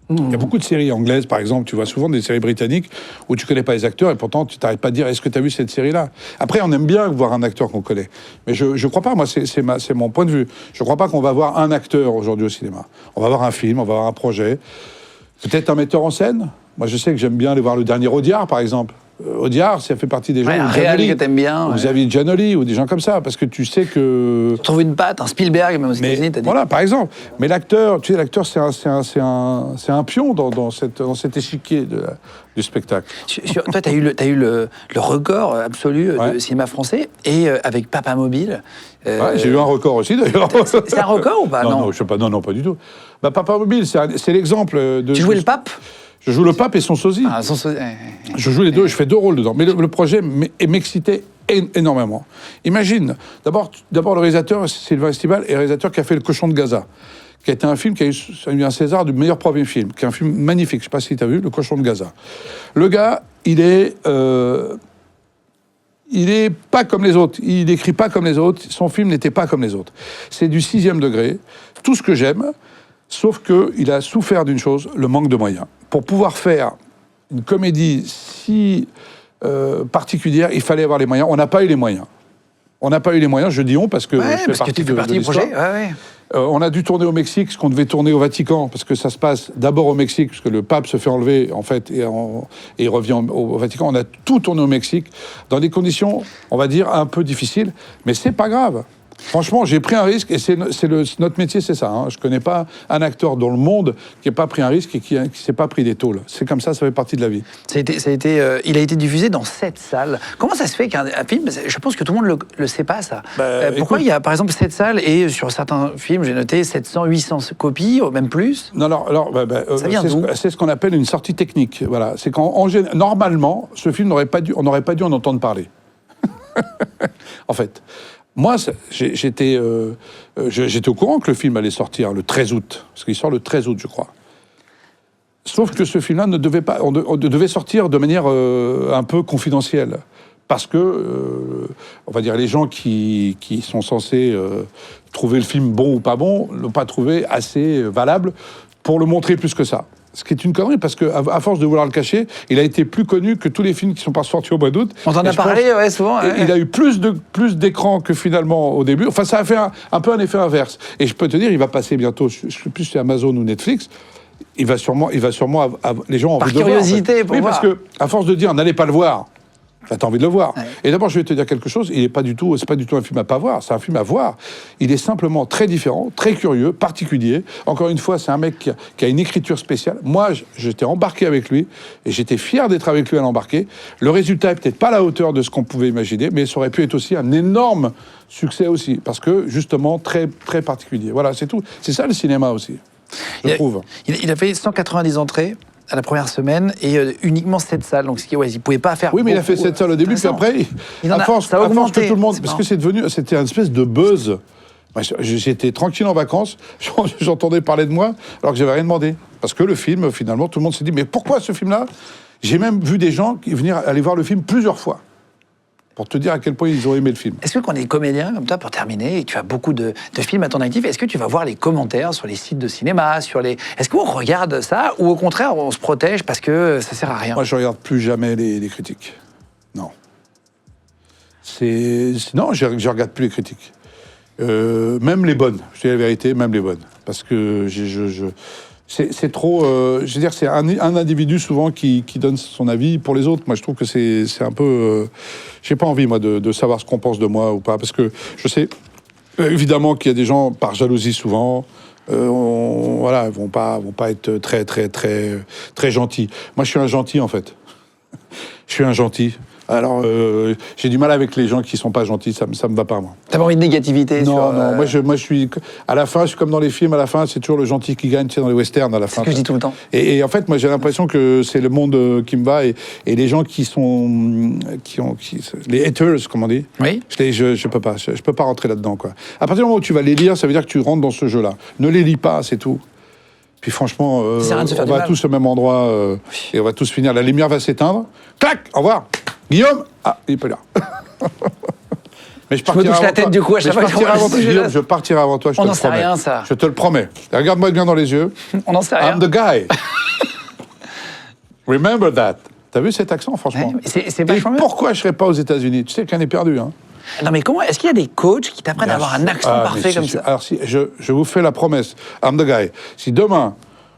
Il y a beaucoup de séries anglaises, par exemple, tu vois souvent des séries britanniques où tu connais pas les acteurs et pourtant tu t'arrêtes pas de dire est-ce que tu as vu cette série-là. Après, on aime bien voir un acteur qu'on connaît. Mais je crois pas, moi, c'est mon point de vue. Je crois pas qu'on va voir un acteur aujourd'hui au cinéma. On va voir un film, on va voir un projet. Peut-être un metteur en scène. Moi, je sais que j'aime bien aller voir le dernier Audiard, par exemple. Audiard, ça fait partie des gens... un réal que t'aimes bien. Ou Xavier Giannoli, ou des gens comme ça, parce que tu sais que... Tu trouves une patte, un Spielberg, même aux États-Unis, t'as dit. Voilà, par exemple. Mais l'acteur, tu sais, l'acteur, c'est un pion dans cet échiquier du spectacle. Toi, t'as eu le record absolu de cinéma français, et avec Papa Mobile... j'ai eu un record aussi, d'ailleurs. C'est un record ou pas? Non, je sais pas, non, pas du tout. Bah, Papa Mobile, c'est l'exemple de... Tu jouais le pape? Je joue le pape et son sosie. Ah, son sosie. Je joue les deux, je fais 2 rôles dedans. Mais le projet m'excitait énormément. Imagine, d'abord le réalisateur, Sylvain Estibal, est le réalisateur qui a fait Le Cochon de Gaza, qui a été un film qui a eu un César du meilleur premier film, qui est un film magnifique, je ne sais pas si tu as vu, Le Cochon de Gaza. Le gars, il est pas comme les autres, il n'écrit pas comme les autres, son film n'était pas comme les autres. C'est du 6e degré, tout ce que j'aime, sauf qu'il a souffert d'une chose, le manque de moyens. Pour pouvoir faire une comédie si particulière, il fallait avoir les moyens. On n'a pas eu les moyens. On n'a pas eu les moyens, je dis on, parce que je fais partie de du projet. On a dû tourner au Mexique, ce qu'on devait tourner au Vatican, parce que ça se passe d'abord au Mexique, parce que le pape se fait enlever, en fait, et il revient au Vatican. On a tout tourné au Mexique, dans des conditions, on va dire, un peu difficiles, mais c'est pas grave. Franchement, j'ai pris un risque, et notre métier, c'est ça. Hein. Je connais pas un acteur dans le monde qui n'ait pas pris un risque et qui s'est pas pris des tôles. C'est comme ça fait partie de la vie. Il a été diffusé dans 7 salles. Comment ça se fait qu'un film, je pense que tout le monde le sait pas, ça. Pourquoi il y a, par exemple, 7 salles et sur certains films, j'ai noté 700, 800 copies, même plus? Non, alors ça vient d'où? C'est ce qu'on appelle une sortie technique. Voilà. C'est normalement, ce film, on n'aurait pas dû en entendre parler. En fait. Moi, j'étais au courant que le film allait sortir le 13 août, parce qu'il sort le 13 août, je crois. Sauf que ce film-là ne devait pas... On devait sortir de manière un peu confidentielle. Parce que, on va dire, les gens qui sont censés trouver le film bon ou pas bon, l'ont pas trouvé assez valable pour le montrer plus que ça. Ce qui est une connerie, parce qu'à force de vouloir le cacher, il a été plus connu que tous les films qui sont pas sortis au mois d'août. On en a parlé, souvent. Il a eu plus d'écran que finalement au début. Enfin, ça a fait un peu un effet inverse. Et je peux te dire, il va passer bientôt, je ne sais plus si c'est Amazon ou Netflix, les gens ont par envie de curiosité, le voir. pour oui, voir. parce qu'à force de dire, n'allez pas le voir, Enfin, t'as envie de le voir. Ouais. Et d'abord, je vais te dire quelque chose, c'est pas du tout un film à pas voir, c'est un film à voir. Il est simplement très différent, très curieux, particulier. Encore une fois, c'est un mec qui a une écriture spéciale. Moi, j'étais embarqué avec lui, et j'étais fier d'être avec lui à l'embarquer. Le résultat est peut-être pas à la hauteur de ce qu'on pouvait imaginer, mais ça aurait pu être aussi un énorme succès aussi, parce que, justement, très, très particulier. Voilà, c'est tout. C'est ça le cinéma aussi, je trouve. Il a fait 190 entrées à la première semaine et uniquement 7 salles. Donc, il ne pouvait pas faire. Oui, mais il a fait 7 salles au début, puis après, à force que tout le monde. Parce que c'était une espèce de buzz. Moi, j'étais tranquille en vacances, j'entendais parler de moi, alors que j'avais rien demandé. Parce que le film, finalement, tout le monde s'est dit, mais pourquoi ce film-là? J'ai même vu des gens qui venaient aller voir le film plusieurs fois. Pour te dire à quel point ils ont aimé le film. Est-ce que quand on est comédien, comme toi, pour terminer, et tu as beaucoup de films à ton actif, est-ce que tu vas voir les commentaires sur les sites de cinéma, Est-ce qu'on regarde ça, ou au contraire, on se protège parce que ça sert à rien? Moi, je regarde plus jamais les critiques. Non. Non, je regarde plus les critiques. Même les bonnes, je dis la vérité, même les bonnes. Parce que c'est trop... je veux dire, c'est un individu souvent qui donne son avis pour les autres. Moi, je trouve que c'est un peu... j'ai pas envie, moi, de savoir ce qu'on pense de moi ou pas. Parce que je sais, évidemment, qu'il y a des gens, par jalousie souvent... voilà, vont pas être très, très, très, très gentils. Moi, je suis un gentil, en fait. Je suis un gentil. Alors, j'ai du mal avec les gens qui sont pas gentils, ça me va pas, moi. T'as pas envie de négativité? Non, non, moi je suis... À la fin, je suis comme dans les films, à la fin, c'est toujours le gentil qui gagne, tu sais, dans les westerns, à la fin. C'est ce que je dis tout le temps. Et en fait, moi, j'ai l'impression que c'est le monde qui me va, et les gens qui sont... les haters, comme on dit. Oui. Je peux pas, je peux pas rentrer là-dedans, quoi. À partir du moment où tu vas les lire, ça veut dire que tu rentres dans ce jeu-là. Ne les lis pas, c'est tout. Puis franchement, on va tous au même endroit, et on va tous finir. La lumière va s'éteindre. Clac, au revoir. Guillaume. Ah, il est pas là. Mais je partirai me touche la tête, du coup, à chaque fois que Guillaume, je partirai avant toi, je te le promets. On n'en sait rien, ça. Je te le promets. Regarde-moi bien dans les yeux. On n'en sait rien. I'm the guy. Remember that. T'as vu cet accent, franchement? Ouais, c'est vachement bien. Pourquoi je serais pas aux États-Unis? Tu sais qu'un est perdu, hein. Non, mais comment? Est-ce qu'il y a des coachs qui t'apprennent à avoir un accent parfait comme ça? Alors, si, je vous fais la promesse. I'm the guy. Si demain,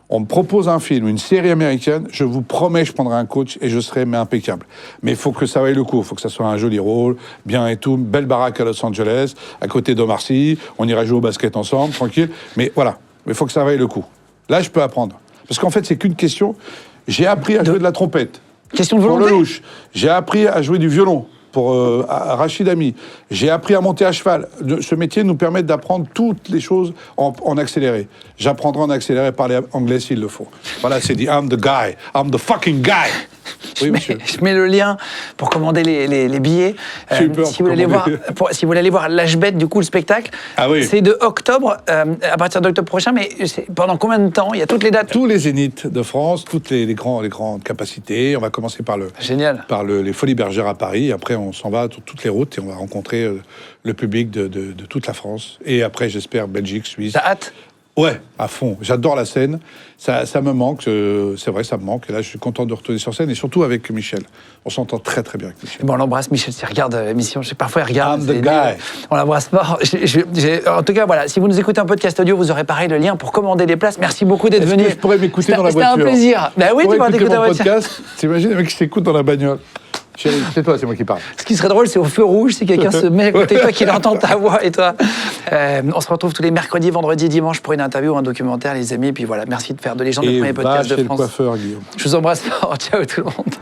on me propose un film, une série américaine, je vous promets, je prendrai un coach et je serai impeccable. Mais il faut que ça vaille le coup. Il faut que ça soit un joli rôle, bien et tout. Belle baraque à Los Angeles, à côté d'Omar Sy. On ira jouer au basket ensemble, tranquille. Mais voilà, il faut que ça vaille le coup. Là, je peux apprendre. Parce qu'en fait, c'est qu'une question. J'ai appris à jouer de la trompette. Question de volonté. Pour le louche. J'ai appris à jouer du violon. Pour Rachid Ami. J'ai appris à monter à cheval. Ce métier nous permet d'apprendre toutes les choses en accéléré. J'apprendrai en accéléré, parler anglais s'il le faut. Voilà, c'est dit, I'm the guy. I'm the fucking guy. Oui, monsieur. Je mets le lien pour commander les billets. Si vous voulez aller voir L'Âge Bête, du coup, le spectacle, c'est de octobre, à partir d'octobre prochain, mais pendant combien de temps? Il y a toutes les dates? Tous les zéniths de France, toutes les grandes capacités. On va commencer par les Folies Bergères à Paris. Après, on s'en va sur toutes les routes et on va rencontrer le public de toute la France. Et après, j'espère, Belgique, Suisse. T'as hâte? Ouais, à fond. J'adore la scène. Ça me manque. C'est vrai, ça me manque. Et là, je suis content de retourner sur scène. Et surtout avec Michel. On s'entend très, très bien avec Michel. Bon, on l'embrasse, Michel, s'il regarde l'émission. Je sais, parfois, il regarde. I'm the guy. On l'embrasse fort. En tout cas, voilà. Si vous nous écoutez un podcast audio, vous aurez pareil le lien pour commander des places. Merci beaucoup d'être venu. Je pourrais m'écouter dans la voiture. C'était un plaisir. Ben oui, tu vas t'écouter dans la voiture. Podcast. T'imagines le mec qui s'écoute dans la bagnole. Chérie, c'est toi, c'est moi qui parle. Ce qui serait drôle, c'est au feu rouge, si quelqu'un se met à côté de toi, qu'il entend ta voix et toi. On se retrouve tous les mercredis, vendredis, dimanches pour une interview ou un documentaire, les amis. Et puis voilà, merci de faire de Légende le premier podcast de France. Le coiffeur, Guillaume. Je vous embrasse fort. Ciao tout le monde.